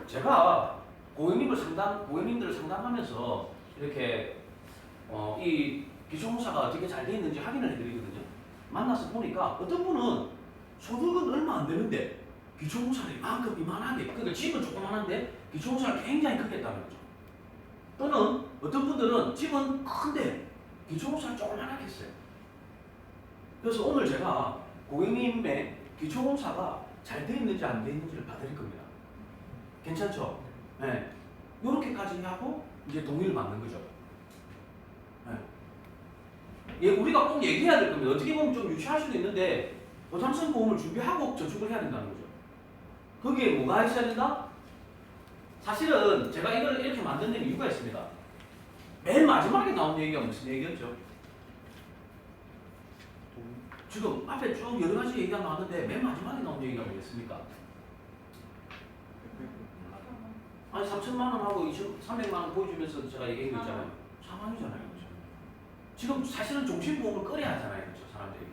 [SPEAKER 1] 제가 고객님들을 상담하면서 이렇게 이 기초공사가 어떻게 잘 돼 있는지 확인을 해드리거든요. 만나서 보니까 어떤 분은 소득은 얼마 안 되는데 기초공사를 이만하게, 그러니까 집은 조그만한데 기초공사를 굉장히 크게 했다는 거죠. 또는 어떤 분들은 집은 큰데 기초공사를 조그만하게 했어요. 그래서 오늘 제가 고객님의 기초공사가 잘 돼 있는지 안 돼 있는지를 봐드릴 겁니다. 괜찮죠? 네. 요렇게까지 하고 이제 동의를 받는 거죠. 네. 예, 우리가 꼭 얘기해야 될 겁니다. 어떻게 보면 좀 유치할 수도 있는데 보장성 보험을 준비하고 저축을 해야 된다는 거죠. 거기에 뭐가 있어야 된다? 사실은 제가 이걸 이렇게 만든 데는 이유가 있습니다. 맨 마지막에 나온 얘기가 무슨 얘기였죠? 지금 앞에 쭉 여러 가지 얘기가 나왔는데 맨 마지막에 나온 얘기가 뭐였습니까? 아니 3천만 원하고 300만 원 보여주면서 제가 얘기한 거 있잖아요. 4만이잖아요. 그렇죠? 지금 사실은 종신보험을 끌어야 하잖아요. 그렇죠? 사람들이.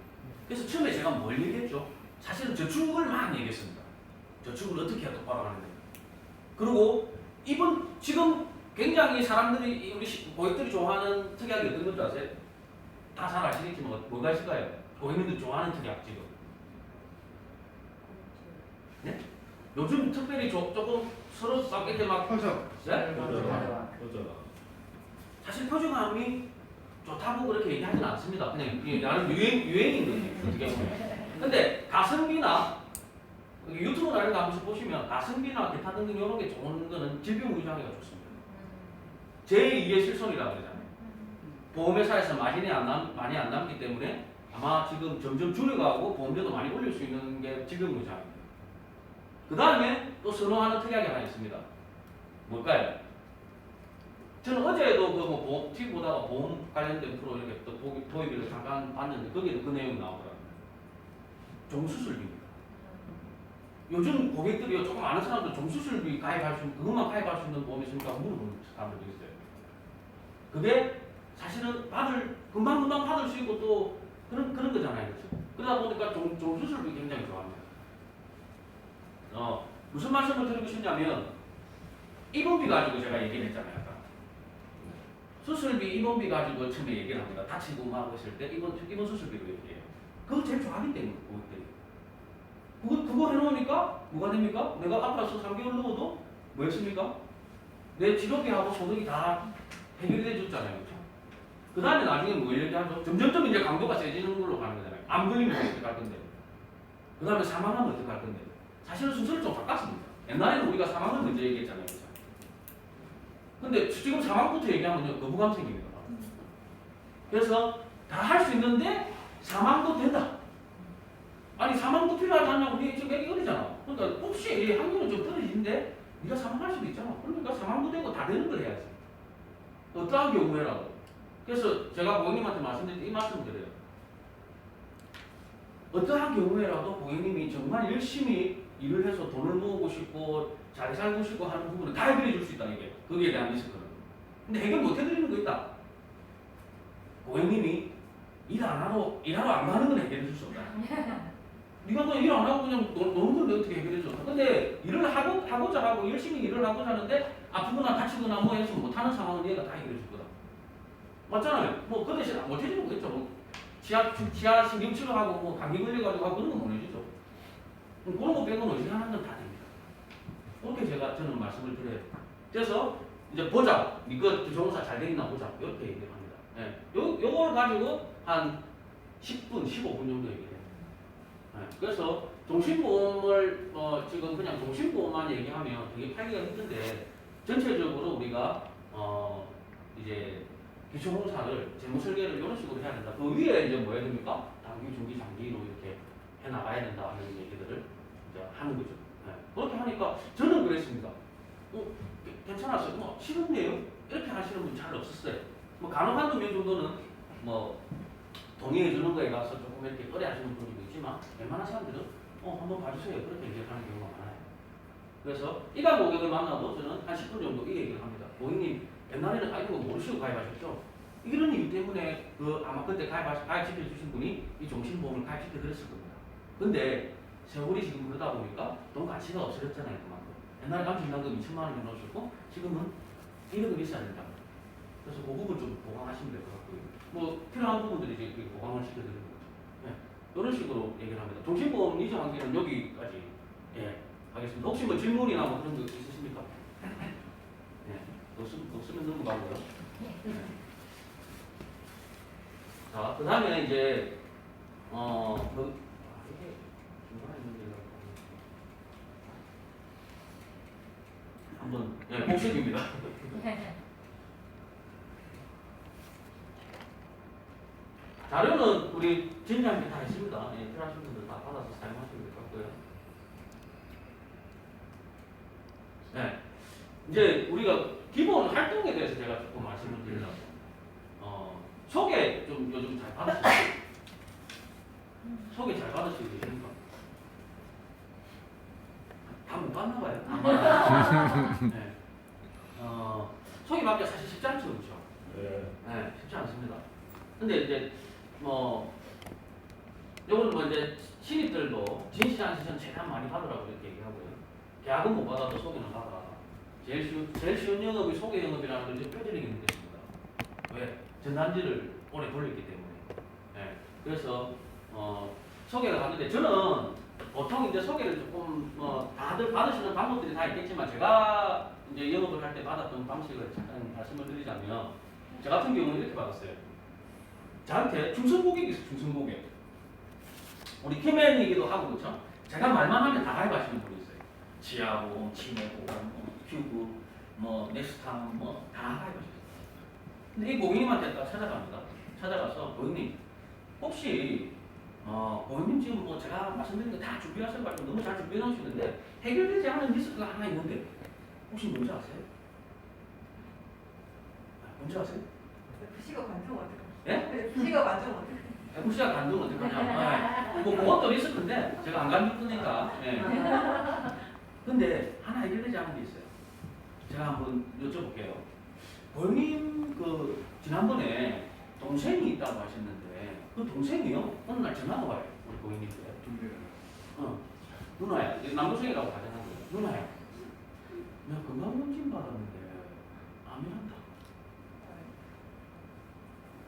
[SPEAKER 1] 그래서 처음에 제가 뭘 얘기했죠? 사실은 저축을만 얘기했습니다. 저축을 어떻게 해야 똑바로 하는데. 그리고 지금 굉장히 사람들이 우리 고객들이 좋아하는 특약이 어떤 건지 아세요? 다 잘 아시겠지만 뭐가 있을까요? 고객님들 좋아하는 특약 지금. 네? 요즘 특별히 조금 서로 이렇게 막
[SPEAKER 5] 표정.
[SPEAKER 1] 네?
[SPEAKER 5] 표정.
[SPEAKER 1] 사실 표준암이 좋다고 그렇게 얘기하지는 않습니다. 그냥 나는 유행인 거지 어떻게 보면. 근데 가성비나 유튜브나 이런 거 한번 보시면 가성비나 기타 등등 이런 게 좋은 거는 질병 의장애가 좋습니다. 제2의 실손이라고 그러잖아요. 보험회사에서 많이 안 남기 때문에 아마 지금 점점 줄여가고 보험료도 많이 올릴 수 있는 게 질병 의장입니다. 그 다음에 또 선호하는 특약이 하나 있습니다. 뭘까요? 저는 어제도 그 TV 보다가 보험 관련된 프로 이렇게 또 도입을 잠깐 봤는데 거기도 그 내용이 나오더라고요. 종수술비입니다. 요즘 고객들이 조금 아는 사람들 종수술비 가입할 수 있는, 그것만 가입할 수 있는 보험이 있습니까? 물어보는 사람들도 있어요. 그게 사실은 금방금방 받을 수 있고 또 그런 거잖아요. 그렇죠? 그러다 보니까 종수술비 굉장히 좋아합니다. 무슨 말씀을 드리고 싶냐면 입원비 가지고 제가 얘기를 했잖아요. 아까. 수술비, 입원비 가지고 처음에 얘기를 합니다. 다치고 막 했을 때 입원 수술비로 얘기해요. 그거 제일 좋아하기 때문에 그거 해놓으니까 뭐가 됩니까? 내가 아파서 3개월 넘어도 뭐였습니까? 내 치료비하고 소득이 다 해결이 돼줬잖아요. 그렇죠? 그 다음에 나중에 뭘 얘기하죠? 점점점 이제 강도가 세지는 걸로 가는 거잖아요. 안 걸리면 어떻게 할 건데? 그 다음에 사망하면 어떻게 할 건데? 사실은 순서를 좀 바꿨습니다. 옛날에는 우리가 사망을 먼저 얘기했잖아요. 그렇죠? 근데 지금 사망부터 얘기하면요, 거부감 생깁니다. 그래서 다 할 수 있는데 사망도 된다. 아니 사망도 필요하지 않냐고 지금 얘기 어리잖아. 그러니까 혹시 확률은 좀 떨어지는데 네가 사망할 수도 있잖아. 그러니까 사망도 되고 다 되는 걸 해야지. 어떠한 경우에라도. 그래서 제가 고객님한테 말씀드릴 때 이 말씀을 드려요. 어떠한 경우에라도 고객님이 정말 열심히 일을 해서 돈을 모으고 싶고 잘 살고 싶고 하는 부분은 다 해결해 줄 수 있다. 이게 거기에 대한 리스크는. 근데 해결 못 해드리는 거 있다. 고객님이 일하러 안 가는 건 해결해 줄 수 없다. 네가 뭐 일 안 하고 그냥 노는 건데 어떻게 해결해 줘? 근데 일을 하고자 하고 열심히 일을 하고자 하는데 아프거나 다치거나 뭐 해서 못하는 상황은 얘가 다 해결해 줄 거다. 맞잖아요. 뭐 그 대신 못 해주는 거 있죠. 뭐 치아 신경치료하고 뭐 감기 걸려가지고 하고 그런 건 못 해주죠. 그런 거 빼고는 어지간한 건 다 됩니다. 그렇게 저는 말씀을 드려요. 그래서 이제 보자. 이거 조종사 잘 돼 있나 보자. 이렇게 얘기를 합니다. 예. 요걸 가지고 한 10분, 15분 정도 얘기해요. 예. 그래서 종신보험을 지금 그냥 종신보험만 얘기하면 되게 팔기가 힘든데 전체적으로 우리가 이제 기초공사를 재무설계를 이런 식으로 해야 된다. 그 위에 이제 뭐 해야 됩니까? 단기, 중기, 장기로 이렇게 해나가야 된다 하는 얘기들을 이제 하는 거죠. 네. 그렇게 하니까 저는 그랬습니다. 괜찮았어요. 뭐 싫은데요? 이렇게 하시는 분 잘 없었어요. 뭐 간혹 한두 명 정도는 뭐 동의해 주는 거에 가서 조금 이렇게 꺼려하시는 분들도 있지만 웬만한 사람들은 한번 봐주세요 그렇게 얘기하는 경우가 많아요. 그래서 일반 고객을 만나도 저는 한 10분 정도 이 얘기를 합니다. 고객님 옛날에는 이거 모르시고 가입하셨죠? 이런 이유 때문에 아마 그때 가입시켜 주신 분이 이 종신보험을 가입시켜 드렸을 겁니다. 근데 세월이 지금 그러다 보니까 돈 가치가 없어졌잖아요. 그만큼. 옛날에 감정인당금 2천만 원 해놓으셨고 지금은 1억은 있어야 된다. 그래서 그 부분 좀 보강하시면 될 것 같고요. 뭐 필요한 부분들이 이제 보강을 시켜드리는 거죠. 네. 이런 식으로 얘기를 합니다. 종신보험 이전 관계는 여기까지 하겠습니다. 혹시 뭐 질문이나 뭐 그런 거 있으십니까? 네. 없으면 넘어가고요. 네. 자, 그 다음에 이제 이게 중간에 있는 게 한번 복습입니다. 자료는 우리 진지한테 다 있습니다. 필요하신 분들 다 받아서 사용하시면 될 것 같고요. 네. 이제 우리가 기본 활동에 대해서 제가 조금 말씀을 드리려고. 소개 좀 요즘 잘 받으시죠? 소개 잘 받으시고 계십니까? 다 못 받나 봐요. 네. 소개 받기가 사실 쉽지 않죠, 그렇죠? 네, 쉽지 않습니다. 근데 이제 요거는 뭐 이제 신입들도 진시장 시선 최대한 많이 받으라고 이렇게 얘기하고요. 계약은 못 받아도 소개는 받아라. 제일 쉬운 영업이 소개 영업이라는 걸 이제 뼈저리게 느꼈습니다. 왜? 전단지를 오래 돌렸기 때문에. 네. 그래서 소개가 갔는데 저는 보통 이제 소개를 조금 다들 받으시는 방법들이 다 있겠지만 제가 이제 영업을 할 때 받았던 방식을 잠깐 말씀을 드리자면 저 같은 경우는 이렇게 받았어요. 저한테 중성 고객이 있어요. 중성 고객. 우리 키맨이기도 하고 그렇죠. 제가 말만 하면 다 가입하시는 분이 있어요. 지하고, 치매고, 큐브, 넥스탐 다 가입하셨어요. 근데 이 고객님한테 딱 찾아갑니다. 찾아가서 고객님 혹시 고객님 지금 제가 말씀드린 거 다 준비하셔가지고 너무 잘 준비해 놓으시는데 해결되지 않은 리스크가 하나 있는데 혹시 뭔지 아세요? 뭔지 아세요?
[SPEAKER 2] FC가 관중 어떡해?
[SPEAKER 1] 예?
[SPEAKER 2] FC가 관중 어떡해?
[SPEAKER 1] FC가 간두면 어떡하냐? 뭐 그것도 리스크인데 제가 안 간두니까. 예. 근데 하나 해결되지 않은 게 있어요. 제가 한번 여쭤볼게요. 고객님 지난번에 동생이 있다고 하셨는데 그 동생이요 어느 날 전화가 와요. 우리 고객님께. 누나야, 남동생이라고 가정한 거예요. 누나야, 내가 건강검진 받았는데 암이 한다.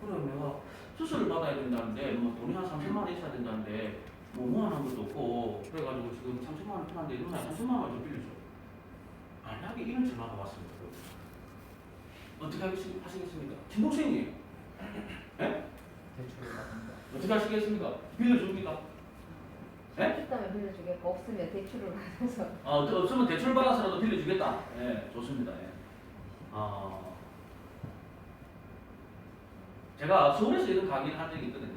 [SPEAKER 1] 그래 내가 수술을 받아야 된다는데 돈이 한 30만 원 있어야 된다는데 모아놓은 것도 없고 그래가지고 지금 30만 원 필요한데 누나야 30만 원 좀 빌려줘. 만약에 이런 전화가 왔습니다. 어떻게 하시겠습니까? 친동생이에요. 예?
[SPEAKER 5] 대출을 받는다.
[SPEAKER 1] 어떻게 하시겠습니까? 빌려줍니까? 예?
[SPEAKER 3] 있다면 빌려주겠고 없으면 대출을 받아서.
[SPEAKER 1] 없으면 대출 받아서라도 빌려주겠다. 예, 좋습니다. 예. 제가 서울에서 이런 강의를 한 적이 있거든요.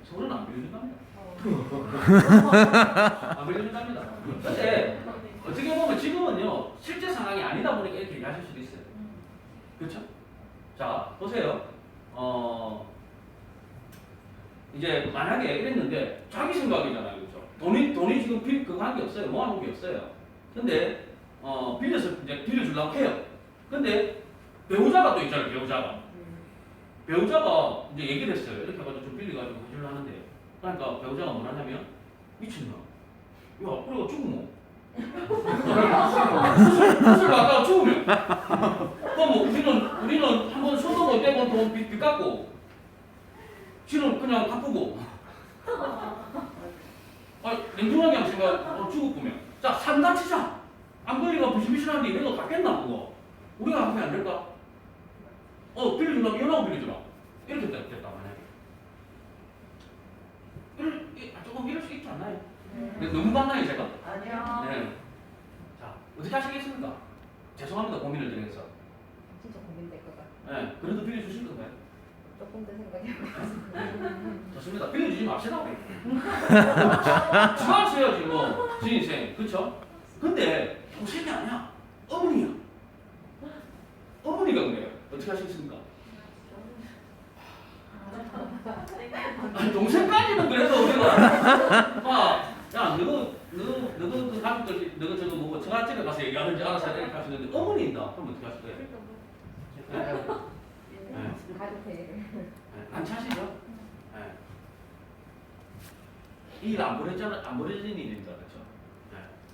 [SPEAKER 1] 서울은 안 빌려준답니다. 안 빌려준답니다. 근데 어떻게 보면 지금은요 실제 상황이 아니다 보니까 이렇게 얘기하실 수도 있어요. 그렇죠? 자 보세요. 이제 만약에 이랬는데 자기 생각이잖아요, 그렇죠? 돈이 지금 그거 한 게 없어요, 모아놓은 게 없어요. 근데 빌려서 이제 빌려주려고 해요. 근데 배우자가 또 있잖아요, 배우자가 이제 얘기를 했어요. 이렇게 해가지고 좀 빌려가지고 해주려 하는데, 그러니까 배우자가 뭐라냐면 미친놈, 야, 우리가 죽으면 수술 받다가 죽으면 그럼 우리는 한번 손도 못 대고 돈 빚 갚고 지는 그냥 갚고 냉정하게 한 생각 죽을 거면 자 산다 치자 안 그러니까 비실비실한데 이래도 갚겠나 그거 우리가 하면 안 될까? 빌려주려면 이혼하고 빌려주라 이렇게 됐다 만약에 조금 이럴 수 있지 않나요? 근데 너무 많나요 제가?
[SPEAKER 2] 아니야.
[SPEAKER 1] 네. 자 어떻게 하시겠습니까? 죄송합니다 고민을 드려서
[SPEAKER 3] 진짜 고민될 것 같아.
[SPEAKER 1] 네, 그래도 빌려주실 건가요?
[SPEAKER 3] 조금 더 생각해보겠습니다.
[SPEAKER 1] 좋습니다. 빌려주지 맙시다. 지마셔야지 뭐 진인생 그쵸? 근데 동생이 아니야 어머니야. 어머니가 그래요. 어떻게 하시겠습니까? 아니, 동생까지는 그래도 우리가 야 너도 그 가족들 너도 저거 뭐고 처갓집에 가서 얘기하는지 알아서 이렇게 할 수 있는데 어머니 있다 그럼 어떻게 하실 거예요?
[SPEAKER 3] 가족 회의를.
[SPEAKER 1] 안 차시죠? 이 일 안 버려진 일입니다, 그렇죠?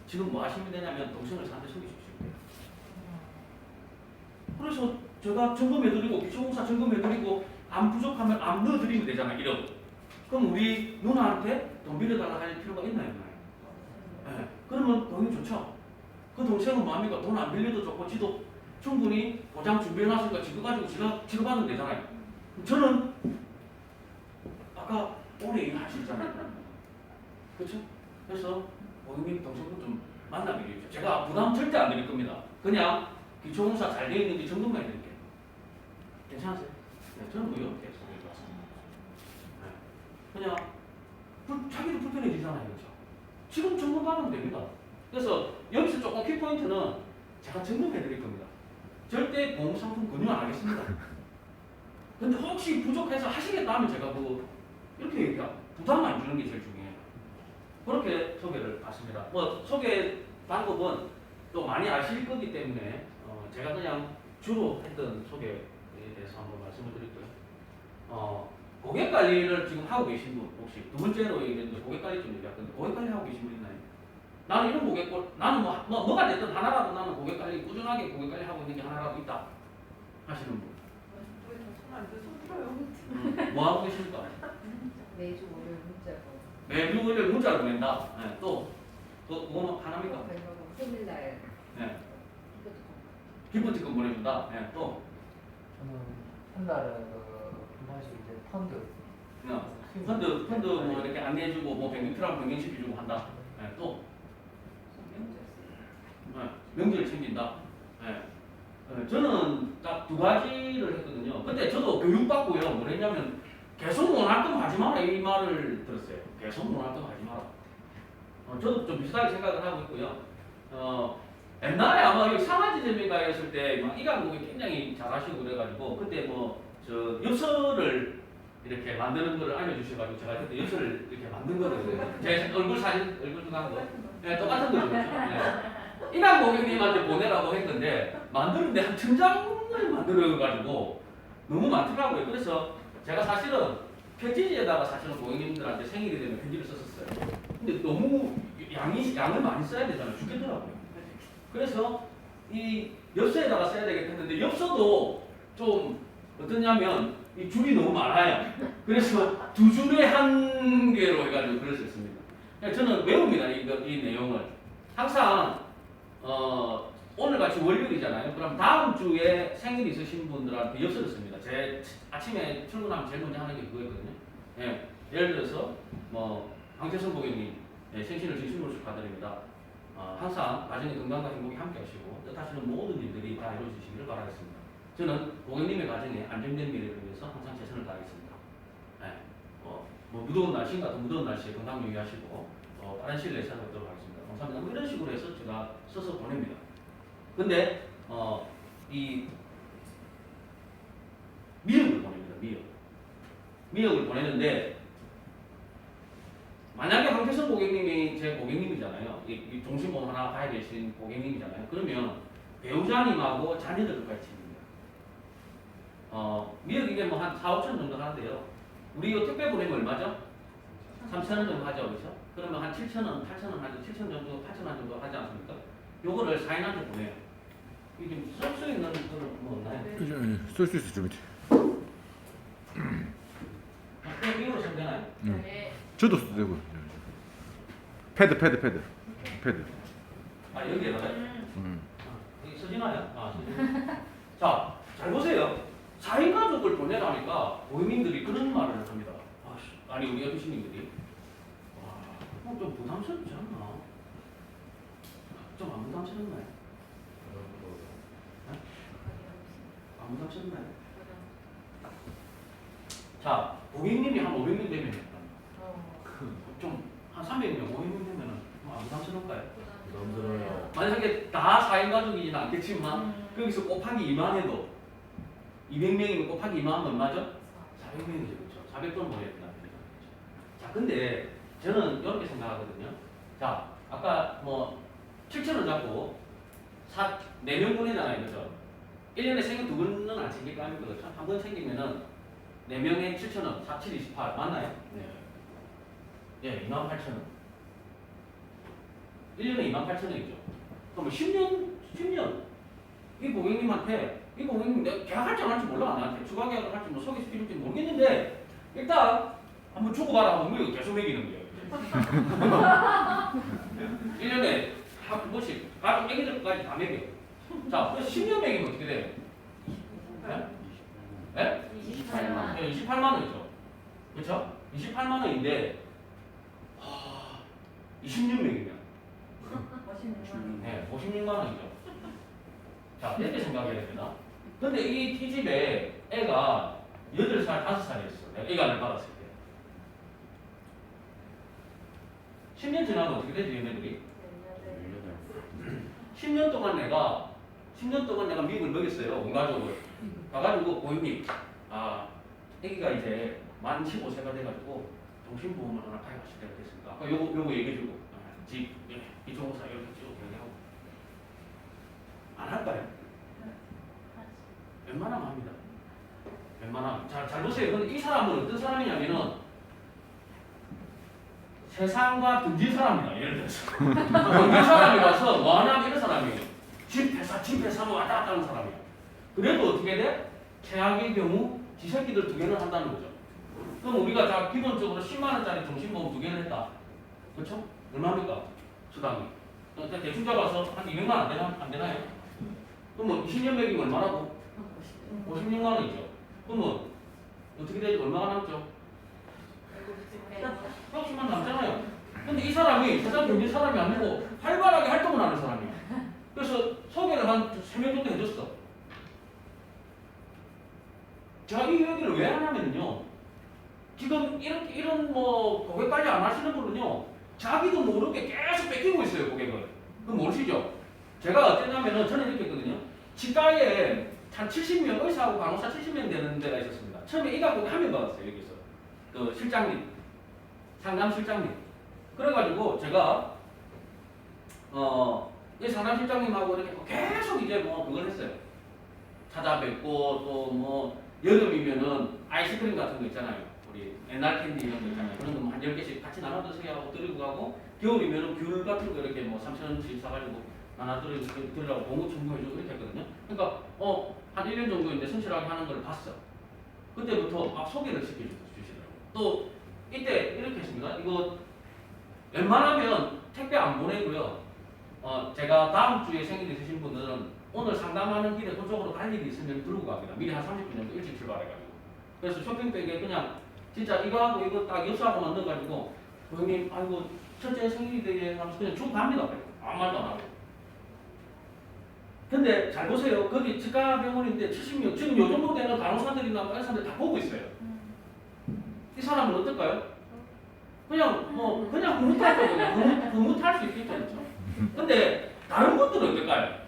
[SPEAKER 1] 지금 뭐 하시면 되냐면 동생을 사는데 숨기십시오. 그래서 제가 점검해드리고 기초공사 점검해드리고 안 부족하면 안 넣어드리면 되잖아요. 1억. 그럼 우리 누나한테 돈 빌려달라 할 필요가 있나요? 그러면 돈이 좋죠. 그 동생은 뭐합니까? 돈 안 빌려도 좋고 지도 충분히 보장 준비해놨으니까 지금 가지고 지급하면 되잖아요. 저는 아까 오래 일하시잖아요. 그렇죠? 그래서 고객님 동생분 좀 만나드리죠. 제가 부담 절대 안 드릴 겁니다. 그냥 기초공사 잘 되어 있는지 점검만 해드릴게요. 괜찮으세요? 네, 저는 의욕 없게 소개해드렸습니다. 그냥 자기도 불편해지잖아요. 그렇죠? 지금 점검하면 됩니다. 그래서 여기서 조금 키포인트는 제가 점검해드릴 겁니다. 절대 보험상품 권유 안 하겠습니다. 근데 혹시 부족해서 하시겠다 하면 제가 이렇게 얘기해요. 부담 안 주는 게 제일 중요해요. 그렇게 소개를 받습니다. 뭐 소개 방법은 또 많이 아실 거기 때문에 제가 그냥 주로 했던 소개에 대해서 한번 말씀을 드릴게요. 고객 관리를 지금 하고 계신 분 혹시 두 번째로 얘기했는데 고객 관리 좀 얘기할 건데 고객 관리 하고 계신 분 있나요? 나는 이런 고객 나는 뭐가 됐든 하나라도 나는 고객 관리 꾸준하게 고객 관리 하고 있는 게 하나라도 있다 하시는 분. 뭐 하고 계십니까?
[SPEAKER 3] 매주 월요일 문자로.
[SPEAKER 1] 매주 월요일 문자를 보낸다. 네, 또 그거 하나입니까?
[SPEAKER 3] 생일날.
[SPEAKER 1] 네. 기프티콘 보내준다. 네, 또
[SPEAKER 5] 저는 한 달에 한 번씩 이제 펀드
[SPEAKER 1] 펀드 뭐 이렇게 안내해주고 뭐 필요한 변경시켜주고 한다. 네, 또 명절 챙긴다. 네. 저는 딱 두 가지를 했거든요. 근데 저도 교육받고요. 뭘 했냐면 계속 원할 거면 하지 마라 이 말을 들었어요. 계속 원할 거면 하지 마라. 저도 좀 비슷하게 생각을 하고 있고요. 옛날에 아마 여기 상하지점인가 했을 때 이강국이 굉장히 잘하시고 그래가지고 그때 저 엽서를 이렇게 만드는 거를 알려주셔가지고 제가 그때 엽서를 이렇게 만든 거거든요. 제 얼굴 사진 들어간 거. 네, 똑같은 거죠. 네. 이강 고객님한테 보내라고 했는데 만드는데 한 1000장을 만들어가지고 너무 많더라고요. 그래서 제가 사실은 편지지에다가 사실은 고객님들한테 생일이 되면 편지를 썼었어요. 근데 너무 양을 많이 써야 되잖아요. 죽겠더라고요. 그래서 이 엽서에다가 써야 되겠다 했는데 엽서도 좀 어떠냐면 이 줄이 너무 많아요. 그래서 2줄에 1개로 해가지고 글을 썼습니다. 저는 외웁니다. 이 내용을. 항상 오늘 같이 월요일이잖아요. 그럼 다음 주에 생일 있으신 분들한테 엽서를 씁니다. 제 아침에 출근하면 제일 먼저 하는 게 그거거든요. 예, 예를 들어서 황태선 고객님 생신을 진심으로 축하드립니다. 항상 가정의 건강과 행복이 함께 하시고 뜻하시는 모든 일들이 다 이루어지시기를 바라겠습니다. 저는 고객님의 가정에 안정된 미래를 위해서 항상 최선을 다하겠습니다. 무더운 날씨 같은 무더운 날씨에 건강 유의하시고 빠른 시일 내에 찾아뵙도록 하겠습니다. 감사합니다. 이런 식으로 해서 제가 써서 보냅니다. 근데 이 미역을 보냅니다. 미역을 보내는데 만약에 황태선 고객님이 제 고객님이잖아요. 이 종신보험 하나 가야 되신 고객님이잖아요. 그러면 배우자님하고 자녀들까지 챙깁니다. 미역 이게 한 4, 5천 정도 하는데요. 우리 이거 택배 보내면 얼마죠? 3,000원 정도 하죠, 그렇죠? 그러면 한 7,000원, 8,000원 하죠. 7,000 정도, 8,000원 정도 하지 않습니까? 요거를 사인한테 보내요. 이게 쓸 수 있는 거는 뭐 없나요?
[SPEAKER 6] 쓸 수 있어 좀 밑에.
[SPEAKER 1] 그냥 이거로 쓰면 되나요?
[SPEAKER 3] 네.
[SPEAKER 6] 저도 써도 되고. 패드.
[SPEAKER 1] 여기에다가 이게 서진아요? 서진. 자, 잘 보세요. 4인 가족을 보내라니까 고객님들이 그런 말을 합니다. 아니 우리 어르신님들이 좀 부담스럽지 않나? 좀 안 부담스럽나요? 안 부담스럽나요? 자, 고객님이 한 500명 되면 좀 한 300명, 500명 되면 안 부담스러울까요?
[SPEAKER 5] 부담스러워요.
[SPEAKER 1] 만약에 다 4인 가족이진 않겠지만 거기서 곱하기 2만 해도 200명이면 곱하기 2만 하면 얼마죠? 400명이죠, 그렇죠? 400건 모여야 된다. 자, 근데 저는 이렇게 생각하거든요. 자, 아까 뭐 7천원 잡고 4명 보내잖아요, 그렇죠? 1년에 생일 2번은 안 생길 거 아닙니까, 그렇죠? 한 번 생기면은 4명에 7천원, 4, 7, 28 맞나요? 네. 예, 28,000원. 1년에 28,000원이죠. 그럼 10년 이 고객님한테 이 고객님 내가 계약할지 안 할지 몰라 나한테 추가 계약을 할지 뭐 소개시켜줄지 모르겠는데 일단 한번 주고 봐라 하면 이거 계속 매기는 거예요. 1년에 한 번씩 가족 애기들까지 다 매겨. 자, 10년 매기면 어떻게 돼요? 네?
[SPEAKER 3] 28만.
[SPEAKER 1] 네, 28만 원이죠. 그렇죠? 28만 원인데 20년 매기면
[SPEAKER 2] 멋있는
[SPEAKER 1] 네, 56만 원이죠. 자, 이렇게 생각해야 됩니다. 근데 이 T집에 애가 8살, 5살이었어. 내가 애가를 받았을 때. 10년 지나면 어떻게 되지, 얘네들이? 10년 동안 내가 미국을 먹였어요. 온 가족을. 가가지고, 고객님, 애기가 이제 만 15세가 돼가지고, 정신보험을 하나 가입하실 때가 됐습니다. 요거 얘기해주고, 집, 이쪽으로 사, 이렇게 쭉 얘기하고. 안 할까요? 웬만하면 합니다. 웬만하면. 잘 보세요. 근데 이 사람은 어떤 사람이냐면은 세상과 등진 사람이다. 예를 들어서. 등진 사람이라서 뭐 하나 이런 사람이에요. 집 회사로 왔다 갔다 하는 사람이에요. 그래도 어떻게 돼? 최악의 경우 지 새끼들 2개는 한다는 거죠. 그럼 우리가 자 기본적으로 10만원짜리 정신보험 2개를 했다. 그렇죠? 얼마입니까? 수당이. 대충 잡아서 한 200만 안 되나요? 그럼 뭐 20년 매기면 얼마라고? 56만 원이죠. 그러면 어떻게 되지? 얼마가 남죠? 80만 남잖아요. 근데 이 사람이 세상 경제 사람이 아니고 활발하게 활동을 하는 사람이에요. 그래서 소개를 한 3명 정도 해줬어. 제가 이 얘기를 왜 하냐면요. 지금 이런 뭐 고객 관리 안 하시는 분은요. 자기도 모르게 계속 뺏기고 있어요, 고객을. 그거 모르시죠? 제가 어땠냐면은 저는 이렇게 했거든요. 치과에 한 70명, 의사하고 간호사 70명 되는 데가 있었습니다. 처음에 이 가족이 한 명 받았어요, 여기서. 그 실장님, 상담 실장님. 그래가지고 제가, 이 상담 실장님하고 이렇게 계속 이제 뭐 그걸 했어요. 찾아뵙고 또 뭐 여름이면은 아이스크림 같은 거 있잖아요. 우리 옛날 캔디 이런 거 있잖아요. 그런 거 한 10개씩 같이 나눠 드세요 하고 드리고 가고 겨울이면은 귤 같은 거 이렇게 뭐 3,000원씩 사가지고 나눠 드리려고 공구 청구해주고 이렇게 했거든요. 그러니까 한 1년 정도 이제 성실하게 하는 걸 봤어. 그때부터 막 소개를 시켜주시더라고요. 또 이때 이렇게 했습니다. 이거 웬만하면 택배 안 보내고요. 제가 다음 주에 생일 있으신 분들은 오늘 상담하는 길에 그쪽으로 갈 일이 있으면 들고 갑니다. 미리 한 30분 정도 일찍 출발해가지고. 그래서 쇼핑백에 그냥 진짜 이거하고 이거 딱 엽서하고 만들어가지고 형님 아이고 첫째 생일이 되게 하면서 그냥 주고 갑니다. 아무 말도 안 하고. 근데 잘 보세요. 거기 치과병원인데 70명 지금 요 정도 되는 간호사들이나 의사들 다 보고 있어요. 이 사람은 어떨까요? 그냥 뭐 그냥 흐뭇할 거거든요. 흐뭇할 수 있겠죠. 그렇죠? 근데 다른 분들은 어떨까요?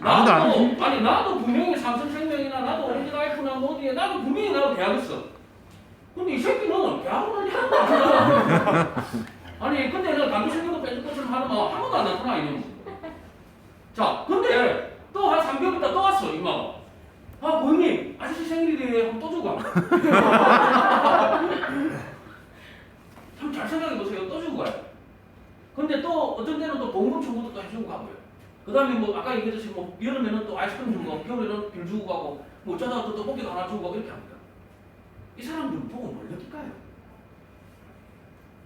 [SPEAKER 6] 아무도 안 해.
[SPEAKER 1] 아니 나도 분명히 삼성생명이나 나도 오리지널라이프나 뭐 어디에 나도 분명히 나도 계약했어. 근데 이 새끼는 계약을 하는 거야. 아니 근데 내가 감기생명도 빼줄 것처럼 하면 한 번도 안 나타나 이놈. 자 근데 또 한 3개월 있다 또 왔어 이마. 고객님 아저씨 생일이래 하면 또 주고 가. 참 잘 생각해 보세요. 또 주고 가요. 근데 또 어떤 데는 또 보험금 청구도 또 해주고 가고요. 그 다음에 뭐 아까 얘기했듯이 뭐 여름에는 또 아이스크림 주고 가고 겨울에는 귤 주고 가고 뭐 어쩌다가 또 떡볶이도 하나 주고 가고 이렇게 합니다. 이 사람들은 보고 뭘 느낄까요?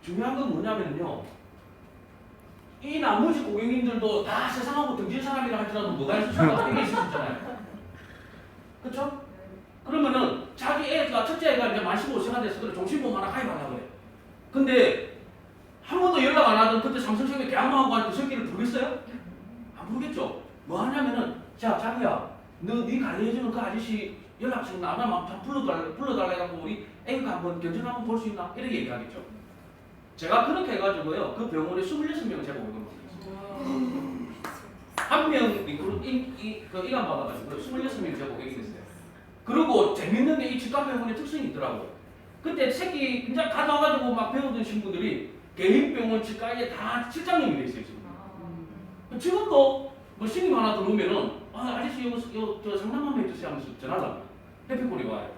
[SPEAKER 1] 중요한 건 뭐냐면요. 이 나머지 고객님들도 다 세상하고 등진 사람이라 할지라도 뭐가 있을 수 있잖아요. 그쵸? 그러면은 자기 애가 첫째 애가 이제 만 15세가 돼서 그래 종신보험 하나 가입하려고 그래. 근데 한 번도 연락 안 하던 그때 삼성생명 계약만 하고 갈 그 새끼를 부르겠어요? 안 부르겠죠? 뭐 하냐면은 자 자기야 네 관리해주는 그 아저씨 연락처 나만 좀 불러달라고 우리 애가 한번 견적 한번 볼 수 있나? 이렇게 얘기하겠죠. 제가 그렇게 해가지고요 그 병원에 26명 제보를 받았어요. 한 명 이간 받아가지고 26명 제보객이 됐어요. 그리고 재밌는 게 이 집값 병원의 특성이 있더라고. 그때 새끼 이제 가져와가지고 막 배우던 신부들이 개인병원 치과에 다 실장님이 돼 있어요 지금. 지금도 뭐 신임 하나 들어오면은 아저씨 저 상담 한번 해주세요 하면서 전화를 합니다. 해피콜이 와요.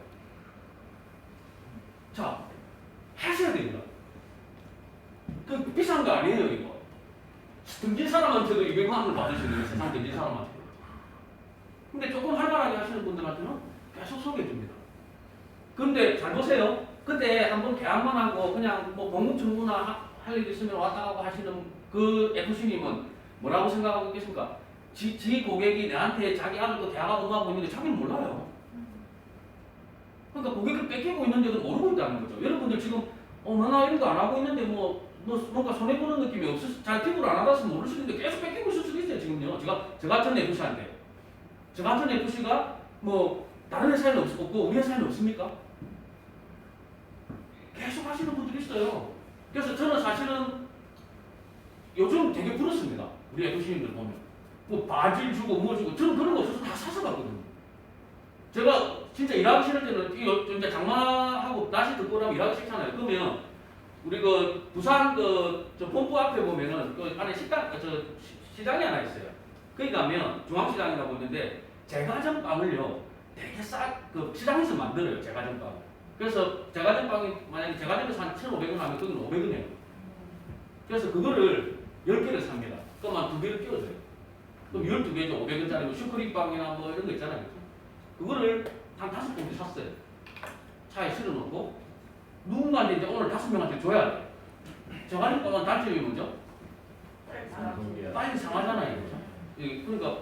[SPEAKER 1] 자, 하셔야 됩니다. 그 비싼 거 아니에요 이거. 등진 사람한테도 200만 원을 받으시는 거예요. 세상 등진 사람한테. 근데 조금 활발하게 하시는 분들한테는 계속 소개해줍니다. 근데 잘 보세요. 그때 한번 계약만 하고 그냥 뭐 공급 청구나 할 일 있으면 왔다 가고 하시는 그 FC님은 뭐라고 생각하고 계십니까? 지 고객이 내한테 자기 아들도 대학을 응하고 있는데 자기는 몰라요. 그러니까 고객을 뺏기고 있는데도 모르고 있다는 거죠. 여러분들 지금 나 이런 거 안 하고 있는데 뭔가 손해보는 느낌이 없어서 잘 팁을 안 알아서 모르시는데 계속 뺏기고 있을 수도 있어요 지금요. 저 같은 FC한테. 저 같은 FC가 뭐 다른 회사에는 없고 우리 회사에는 없습니까? 계속 하시는 분들이 있어요. 그래서 저는 사실은 요즘 되게 부럽습니다. 우리 FC님들 보면. 뭐 바질 주고 뭐 주고 저는 그런 거 없어서 다 사서 갔거든요. 제가 진짜 일하기 싫을 때는 이거 진짜 장마하고 날씨 듣고 나면 일하기 싫잖아요. 그러면 우리 그 부산 저 본부 앞에 보면은 그 안에 시장이 하나 있어요. 거기 가면 중앙시장이라고 있는데 제과점빵을요 되게 그 시장에서 만들어요. 제과점빵. 그래서 제과점빵이 만약에 제과점에서 한 1,500원 하면 거기는 500원이에요. 그래서 그거를 10개를 삽니다. 그러면 2개를 끼워줘요. 그럼 12개죠. 500원짜리 뭐 슈크림빵이나 뭐 이런 거 있잖아요. 그거를 한 5봉지 샀어요. 차에 실어놓고 누군가한테 이제 오늘 5명한테 줘야 돼. 제과점빵은 단점이 뭐죠? 빨리 상하잖아요. 그죠? 그러니까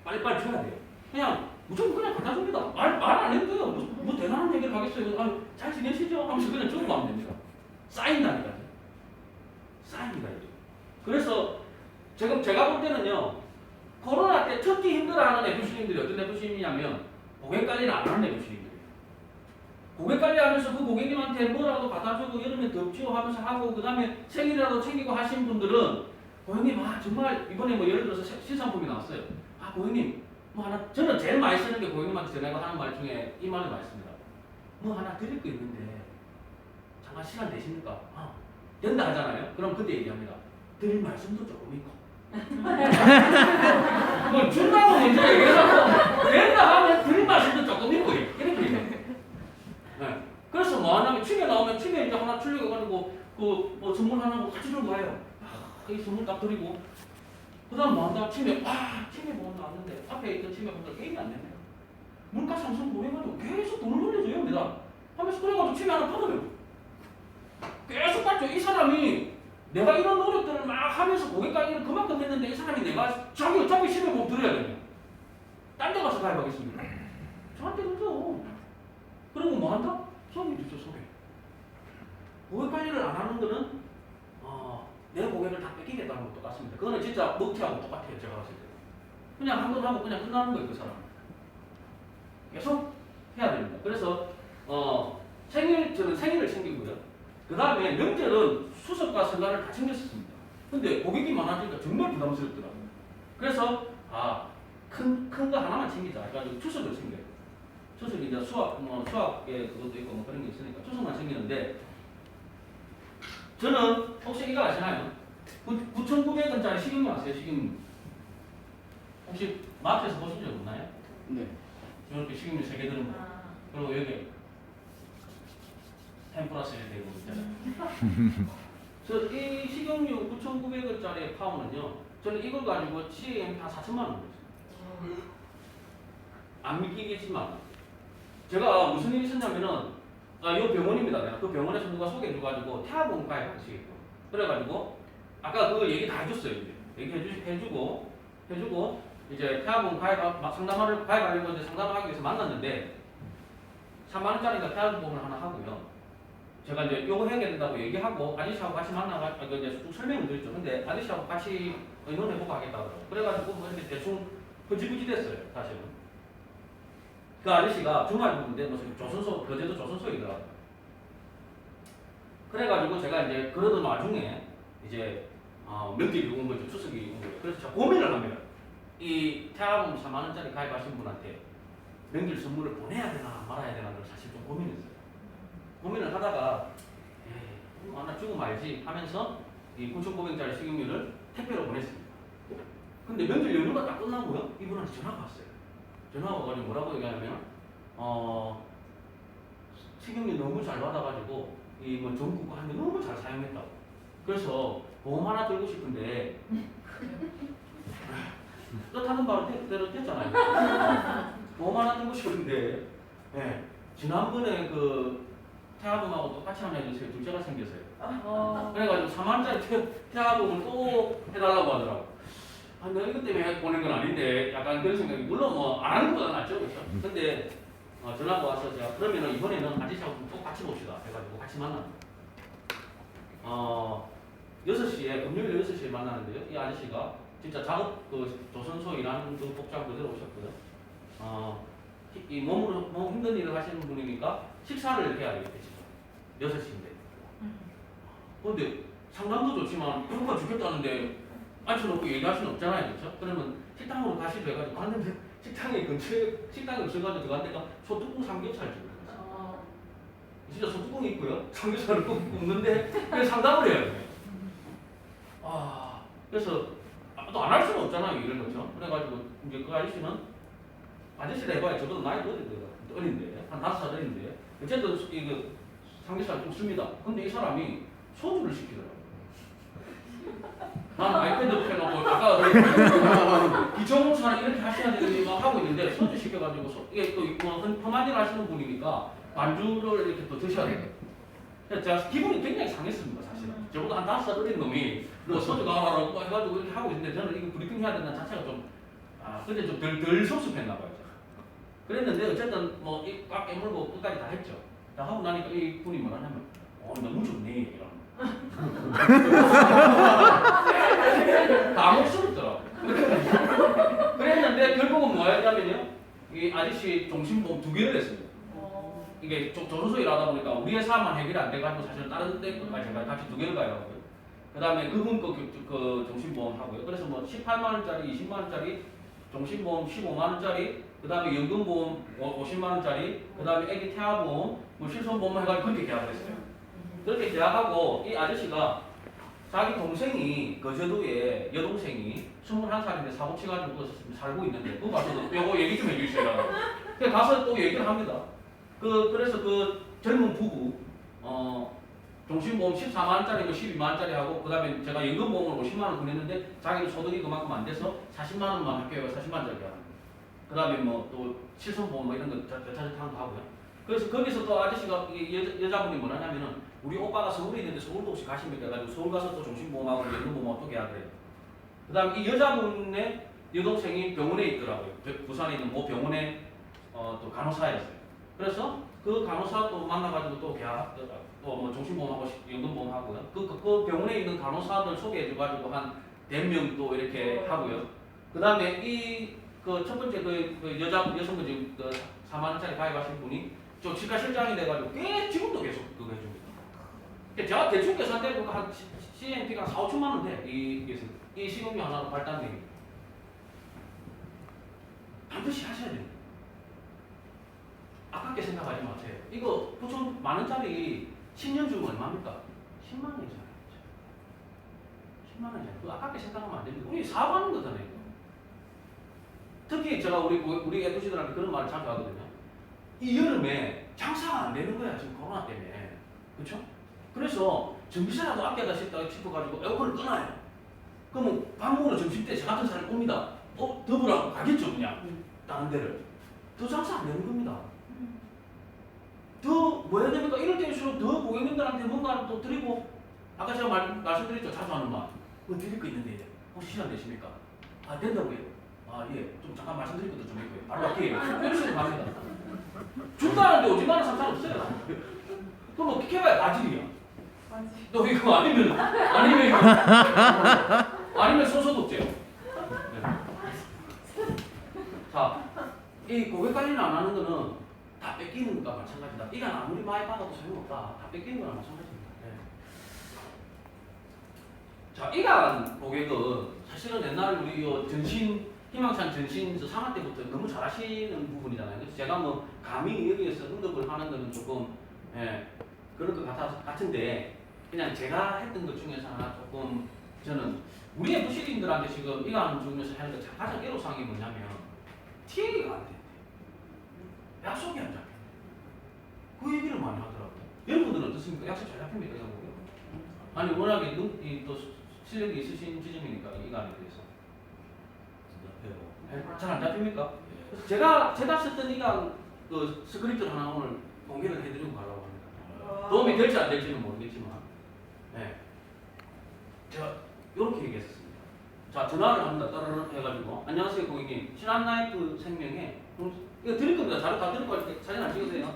[SPEAKER 1] 빨리빨리 줘야 돼요. 그냥 무조건 그냥 갖다 줍니다. 말 안 해도 돼요. 뭐 대단한 얘기를 하겠어요. 잘 지내시죠? 하면서 그냥 주고 가면 됩니다. 쌓인다니까요. 쌓입니다. 이게. 그래서 지금 제가 볼 때는요. 코로나 때 특히 힘들어하는 FC님들이 어떤 FC님이냐면 고객 관리를 안 하는 FC님들이에요. 고객 관리하면서 그 고객님한테 뭐라도 갖다 주고 여름에 덥지요 하면서 하고 그 다음에 생일이라도 챙기고 하신 분들은 고객님 정말 이번에 뭐 예를 들어서 신상품이 나왔어요. 고객님 뭐 하나 저는 제일 많이 쓰는 게 고객님한테 전화가 하는 말 중에 이 말을 많이 씁니다. 뭐 하나 드릴 거 있는데 잠깐 시간 되십니까? 된다 하잖아요. 그럼 그때 얘기합니다. 드릴 말씀도 조금 있고 뭐 준다고 먼저 얘기해서 된다 하면 드릴 말씀도 조금 있고 이렇게 얘기해요. 네. 그래서 뭐 하냐면 취미 나오면 취미 이제 하나 출력해가지고 뭐 선물 하나 뭐 같이 들고 와요. 이 선물 딱 드리고 그 다음 뭐 한다? 치매 뭐 나왔는데 앞에 있던 치매분들 게임이 안 되네요. 물가 상승 고해가지고 계속 돈을 돌려줘요 합니다. 하면서 그래가지고 치매 하나 받아요. 계속 받죠. 이 사람이 내가 이런 노력들을 막 하면서 고객 관리를 그만큼 했는데 이 사람이 내가 자기 치매보험 들어야 되냐. 딴 데 가서 가입하겠습니다. 저한테 그러죠. 그리고 뭐 한다? 소개 주죠 소개. 고객 관리를 안 하는 거는 내 고객을 다 뺏기겠다는 것도 똑같습니다. 그거는 진짜 먹튀하고 똑같아요. 제가 봤을 때. 그냥 한 번 하고 그냥 끝나는 거예요. 그 사람. 계속 해야 됩니다. 그래서 저는 생일을 챙기고요. 그 다음에 명절은 수석과 설날을 다 챙겼습니다. 근데 고객이 많아지니까 정말 부담스럽더라고요. 그래서 큰 거 하나만 챙기자. 그래가지고 추석을 챙겨요. 추석이 이제 수학에 그것도 있고 뭐 그런 게 있으니까 추석만 챙기는데 저는 혹시 이거 아시나요? 9,900원짜리 식용유 아세요? 식용유. 혹시 마트에서 보신 적 없나요?
[SPEAKER 6] 네.
[SPEAKER 1] 이렇게 식용유 3개 들은 거. 그리고 여기 템플러스 되고 있잖아요. 이 식용유 9,900원짜리 파운은요. 저는 이걸 가지고 CM 한 4천만 원 줬어요. 안 믿기겠지만 제가 무슨 일이 있었냐면은 이 병원입니다. 내가 그 병원에서 누가 소개해줘가지고 태아보험 가입하시겠고 그래가지고 아까 그 얘기 다 해줬어요. 이제 얘기해주고 이제 태아보험 상담을 가입하려고 이제 상담하기 위해서 만났는데 3만 원짜리가 태아보험을 하나 하고요. 제가 이제 요거 해야 된다고 얘기하고 아저씨하고 같이 만나가지고 이제 쭉 설명을 드렸죠. 근데 아저씨하고 같이 의논해보고 하겠다고 그래가지고 뭐 이렇게 대충 흐지부지 됐어요. 사실은. 그 아저씨가 주말 부부인데 무슨 거제도 조선소이더라고요. 그래가지고 제가 이제 그러던 와중에 이제 명절이 온 거죠. 추석이 온 거죠. 그래서 제가 고민을 합니다. 이 태아보험 4만 원짜리 가입하신 분한테 명절 선물을 보내야 되나 말아야 되나를 사실 좀 고민했어요. 고민을 하다가 하나 주고 말지 하면서 이 9,900원짜리 식용유를 택배로 보냈습니다. 근데 명절 연휴가 딱 끝나고요. 이분한테 전화가 왔어요. 전화가 와가지고 뭐라고 얘기하냐면 식용유 너무 잘 받아가지고 이 뭐 전국과 한데 너무 잘 사용했다고. 그래서 보험 하나 들고 싶은데 뜻하는 바로 됐잖아요. 보험 하나 들고 싶은데 지난번에 그 태아보험하고 똑같이 하나 해주세요. 둘째가 생겼어요. 그래가지고 4만원짜리 태아보험을 또 해달라고 하더라고. 아, 내가 이것 때문에 보낸 건 아닌데 약간 그런 생각이 물론 뭐 안 하는 것보다 낫죠, 그렇죠? 근데 전화가 와서 제가 그러면은 이번에는 아저씨하고 꼭 같이 봅시다 해가지고 같이 만납니다. 6시에 금요일 6시에 만나는데요. 이 아저씨가 진짜 작업 그 조선소 일하는 그 복장 그대로 오셨고요. 이 몸으로 너무 힘든 일을 하시는 분이니까 식사를 해야 되겠죠. 6시인데. 근데 상담도 좋지만 배고파 죽겠다는데 앉혀놓고 얘기할 수는 없잖아요, 그렇죠? 그러면 식당으로 가시죠 해가지고 갔는데 식당에 근처에 식당에 없어가지고 들어간 데가 소뚜껑 삼겹살집이에요. 진짜 소뚜껑이 있고요. 삼겹살을 굽는데 그래서 상담을 해야 돼요. 그래서 또 안 할 수는 없잖아요, 이런 거죠. 그래가지고 이제 그 아저씨를 해봐야 저보다 나이도 어린데 한 5살 어린데 어쨌든 이거 삼겹살 좀 씁니다. 근데 이 사람이 소주를 시키더라고요. 나는 아이패드 켜놓고 아까 기종사는 이렇게 하셔야 되는데 막 하고 있는데 소주 시켜가지고 이게 또 험한 일 하시는 분이니까 반주를 이렇게 또 드셔야 돼요. 그래서 제가 기분이 굉장히 상했습니다, 사실은. 저보다 한 5살 어린 놈이 뭐 소주가 하라고 해가지고 이렇게 하고 있는데 저는 이거 브리핑 해야 된다는 자체가 좀 근데 좀 덜 섭섭했나 봐요. 그랬는데 어쨌든 뭐 꽉 깨물고 끝까지 다 했죠. 다 하고 나니까 이 분이 뭐라냐면 너무 좋네 이런. 다 목숨있더라고. 그랬는데 결국은 뭐였냐면요. 이 아저씨 종신보험 2개를 했습니다. 이게 조선소 일하다 보니까 우리 회사만 해결이 안 돼가지고 사실 다른 데까지 제가 같이 2개를 가야 하고요. 그 다음에 그분 그 종신보험 하고요. 그래서 뭐 18만원짜리, 20만원짜리, 종신보험 15만원짜리, 그 다음에 연금보험 50만원짜리, 그 다음에 애기 태아보험, 뭐 실손보험 해가지고 그렇게 계약을 했어요. 그렇게 계약하고 이 아저씨가 자기 동생이 거제도에 여동생이 21살인데 사고 치가지고 살고 있는데 그거 가서 요거 얘기 좀 해주세요. 그래서 가서 또 얘기를 합니다. 그래서 그 젊은 부부 종신보험 14만원짜리, 12만원짜리 하고 그 다음에 제가 연금보험을 50만원 보냈는데 자기는 소득이 그만큼 안 돼서 40만원만 할게요. 40만원짜리 하는 그 다음에 뭐 또 실손보험 뭐 이런 거 저차저차 거 하고요. 그래서 거기서 또 아저씨가 여자분이 뭐라냐면은 우리 오빠가 서울에 있는데 서울도 혹시 가십니까? 해가지고 서울 가서 또 종신보험하고 연금보험하고 또 계약을 해요. 그 다음에 이 여자분의 여동생이 병원에 있더라고요. 부산에 있는 모 병원에 또 간호사였어요. 그래서 그 간호사 또 만나가지고 또 계약, 뭐 종신보험하고 연금보험하고요. 그 병원에 있는 간호사들 소개해줘가지고 한 100명 또 이렇게 하고요. 그 다음에 그 첫 번째 그 여성분 지금 그 4만원짜리 가입하신 분이 좀 치과실장이 돼가지고 지금도 계속 그거 해줍니다. 제가 대충 계산되고 한 CNP가 4,5천만원 돼. 이 식용유 하나로 발단되기. 반드시 하셔야 돼요. 아깝게 생각하지 마세요. 이거 9,000만원짜리 10년 주면 얼마입니까? 10만원이잖아요. 10만원이잖아요. 그거 아깝게 생각하면 안 됩니다. 우리 사고하는 거잖아요. 특히 제가 우리 애도시들한테 그런 말을 자주 하거든요. 이 여름에 장사가 안 되는 거야, 지금 코로나 때문에. 그렇죠? 그래서 전기세라도 아껴다 싶어가지고 에어컨을 꺼놔요. 그러면 밥 먹으러 점심때 저 같은 사람이 옵니다. 더불어 가겠죠, 그냥. 다른 데를. 더 장사 안 되는 겁니다. 더 뭐 해야 됩니까? 이럴 때일수록 더 고객님들한테 뭔가 또 드리고, 아까 제가 말씀드렸죠, 자주 하는 말. 뭐 드릴 거 있는데, 혹시 시간 되십니까? 된다고요? 예. 좀 잠깐 말씀드릴 것도 좀 있고요. 바로 갈게요. 이런 식으로 갑니다. 준다는데 오지 마는 상관없어요. 그럼 뭐 킥해봐야 바질이야. 또 이거 아니면 소소독제요. 네. 자, 이 고객 관리를 안 하는 거는 다 뺏기는 것과 마찬가지다. 이건 아무리 많이 받아도 소용없다. 다 뺏기는 거랑 마찬가지입니다. 네. 자, 이간 고객은 사실은 옛날 우리 전신 희망찬 전신 3학 때부터 너무 잘하시는 부분이잖아요. 그래서 제가 뭐 감히 여기에서 응급을 하는 거는 조금 그럴 것 같은데 그냥 제가 했던 것 중에서 하나 조금 저는 우리 FC인들한테 지금 이관 중에서 하는 거 가장 애로사항이 뭐냐면 TA가 안 된대. 약속이 안 잡혀. 그 얘기를 많이 하더라고요. 여러분들은 어떻습니까? 약속 잘 잡힙니까? 이거 보고? 아니 워낙에 또 실력이 있으신 지점이니까 이관에 대해서 잘 안 잡힙니까? 그래서 제가 썼던 이관 그 스크립트를 하나 오늘 공개를 해드리고 가려고 합니다. 도움이 될지 안 될지는 모르겠지만, 제가 이렇게 얘기했었습니다. 자, 전화를 합니다. 따르르 해가지고 안녕하세요 고객님, 신한라이프 생명에 이거 드릴 겁니다. 자료 다 드릴 거니까 사진 안 찍으세요.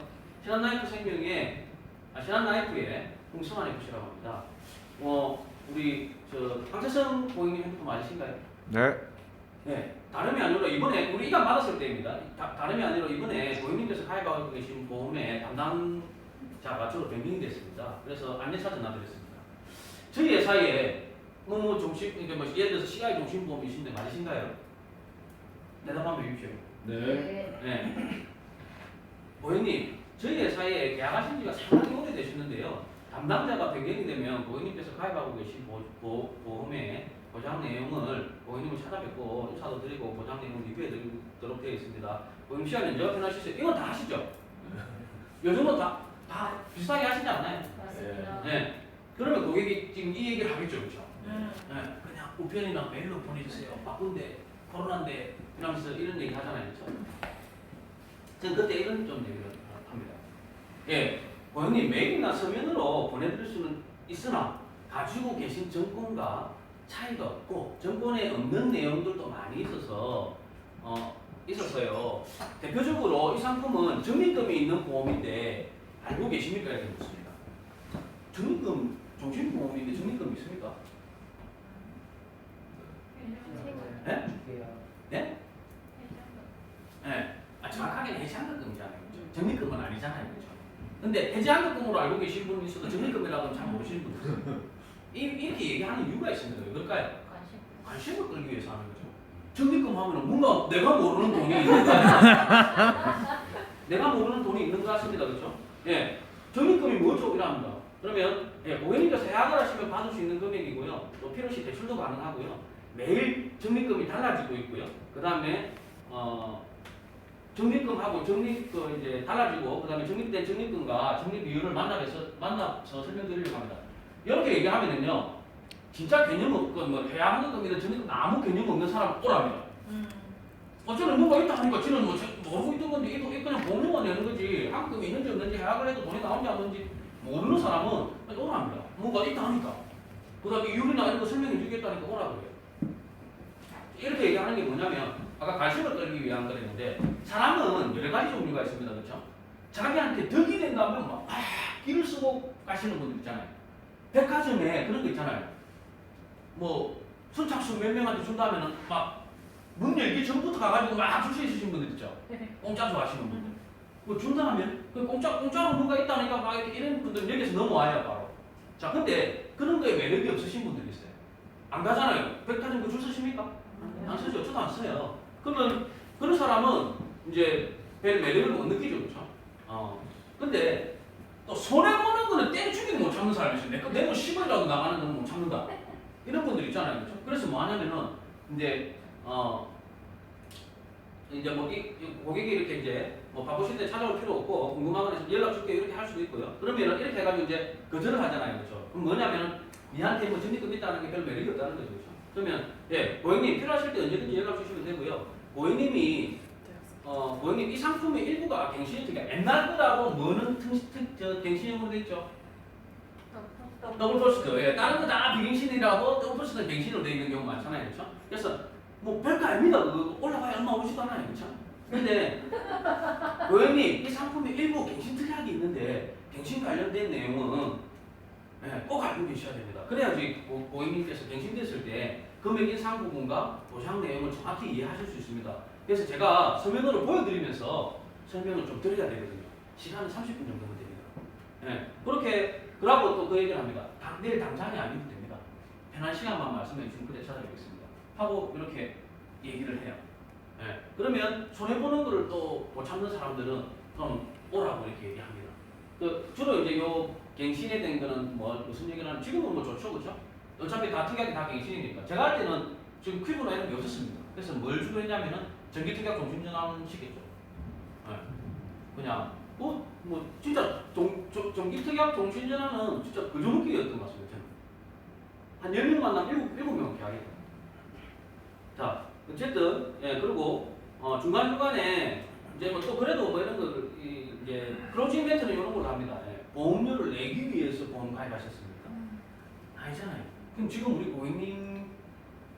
[SPEAKER 1] 신한라이프에 홍성환 FC라고 합니다. 우리 황태성 고객님 핸드폰 맞으신가요?
[SPEAKER 7] 네.
[SPEAKER 1] 네, 다름이 아니라 이번에 우리 이관 받았을 때입니다. 다름이 아니라 이번에 고객님께서 가입하고 계신 보험의 담당자가 저로 변경이 됐습니다. 그래서 안내차 전화드렸습니다. 저희 회사에 예를 들어서 CI 종신보험이신데 맞으신가요? 대답 한번 해주십시오. 네. 고객님, 저희 회사에 계약하신 지가 상당히 오래되셨는데요. 담당자가 변경이 되면 고객님께서 가입하고 계신 보험의 보장 내용을 고객님을 찾아뵙고 인사도 드리고 보장 내용 리뷰해 드리도록 되어 있습니다. 고객님 시간 연장 편하시죠? 이건 다 하시죠? 요즘은 다 비슷하게 하시지 않나요?
[SPEAKER 2] 맞습니다.
[SPEAKER 1] 네. 그러면 고객이 지금 이 얘기를 하겠죠, 그렇죠? 네. 그냥 우편이나 메일로 보내주세요. 바쁜데 코로나인데 이러면서 이런 얘기 하잖아요, 그렇죠? 저는 그때 이런 좀 얘기를 합니다. 예, 고객님 메일이나 서면으로 보내드릴 수는 있으나 가지고 계신 정권과 차이가 없고 정권에 없는 내용들도 많이 있었어요. 대표적으로 이 상품은 적립금이 있는 보험인데 알고 계십니까? 이렇게 묻습니다. 적립금, 종신보험인데 적립금 있습니까? 네? 네? 네. 정확하게는 해지환급금이잖아요. 그렇죠? 적립금은 아니잖아요. 그렇죠? 근데 해지환급금으로 알고 계신 분이 있어도 적립금이라고는 잘 모르시는 분이 있어요. 이렇게 얘기하는 이유가 있습니다. 왜 그럴까요? 관심을 끌기 위해서 하는 거죠. 적립금 하면 뭔가 내가 모르는 돈이 있는 거 아니야? 내가 모르는 돈이 있는 것 같습니다. 그렇죠? 예. 적립금이 뭐죠? 이랍니다. 그러면 고객님께서 계약을 하시면 받을 수 있는 금액이고요. 또 필요시 대출도 가능하고요. 매일 적립금이 달라지고 있고요. 그 다음에 적립금하고 적립금 이제 달라지고 그 다음에 적립된 적립금과 적립 이유를 만나서 설명드리려고 합니다. 이렇게 얘기하면은요, 진짜 개념 없고 뭐 계약하는 금이든 적립금 아무 개념 없는 사람 오랍니다. 어쩌면 뭔가 있다 하니까 지는 뭐 모르고 있던 건데 이거 그냥 보험료만 내는 거지 한금이 있는지 없는지 계약을 해도 돈이 나오는지 안 나오는지 모르는 사람은 오랍니다. 뭔가 있다 하니까. 그 다음에 이유나 이런 거 설명해 주겠다니까 오라 그래요. 이렇게 얘기하는 게 뭐냐면 아까 관심을 끌기 위한 거랬는데 사람은 여러 가지 종류가 있습니다. 그렇죠? 자기한테 덕이 된다면 막 길을 쓰고 가시는 분들 있잖아요. 백화점에 그런 거 있잖아요. 뭐 선착순 몇 명한테 준다면은 막 문 열기 전부터 가가지고 막 줄 서 있으신 분들 있죠. 공짜 좋아하시는 분들. 뭐 준다 하면 그 공짜로 뭔가 있다니까 막 이런 분들 여기서 넘어와요 바로. 자, 근데 그런 거에 매력이 없으신 분들이 있어요. 안 가잖아요. 백화점 그 줄 서십니까? 안 서죠. 저도 안 써요. 그러면 그런 사람은 이제 별 매력을 못 느끼죠, 그렇죠? 근데 또 손해 보는 거는 땡죽이도 못 참는 사람이 있어요. 내가 10원이라도 나가는 거는 못 참는다. 이런 분들 있잖아요, 그렇죠? 그래서 뭐 하냐면은 이제 뭐 고객이 이렇게 이제 뭐 바쁘실 때 찾아올 필요 없고 궁금하거나 연락 줄게 이렇게 할 수도 있고요. 그러면은 이렇게 해가지고 이제 거절을 하잖아요, 그렇죠? 그럼 뭐냐면은 니한테 뭐 적립금 있다는 게 별 매력이 없다는 거죠, 그렇죠? 그러면 고객님 필요하실 때 언제든지 연락 주시면 되고요. 고객님 이 상품의 일부가 갱신이 되게 옛날 거라고 뭐는 갱신형으로 돼 있죠. 더블 포스트. 다른 거 다 비갱신이라고 더블 포스트 갱신으로 돼 있는 경우 많잖아요, 그렇죠? 그래서 뭐 별거 아닙니다. 그거 올라가야 얼마 오지도 않아요, 그렇죠? 근데 고객님 이 상품의 일부 갱신 특약이 있는데 갱신 관련된 내용은 꼭 알고 계셔야 됩니다. 그래야지 고객님께서 갱신됐을 때 금액 인상 부분과 보상 내용을 정확히 이해하실 수 있습니다. 그래서 제가 서면으로 보여드리면서 설명을 좀 드려야 되거든요. 시간은 30분 정도면 됩니다. 그러고 또 그 얘기를 합니다. 내일 당장이 아니면 됩니다. 편한 시간만 말씀해 주시면 그때 찾아뵙겠습니다. 하고 이렇게 얘기를 해요. 예. 그러면 손해보는 거를 또 못 참는 사람들은 좀 오라고 이렇게 얘기합니다. 주로 이제 요 갱신에 된 거는 뭐 무슨 얘기를 하면 지금은 뭐 좋죠, 그렇죠? 어차피 다 특약이 다 갱신이니까. 제가 할 때는 지금 퀴브나 이런 게 없었습니다. 그래서 뭘 주로 했냐면은 전기 특약 종신전환 시켰죠. 예. 그냥 뭐 진짜 전기 특약 종신전환은 진짜 그저먹기였던 것 같습니다. 저는. 한 10명 만나면 7명 계약했거든요. 자, 어쨌든, 예, 그리고, 중간중간에, 이제 뭐 또 그래도 뭐 이런 거, 이제, 클로징 이벤트는 이런 걸로 합니다. 예, 보험료를 내기 위해서 보험 가입하셨습니까? 아니잖아요. 그럼 지금 우리 고객님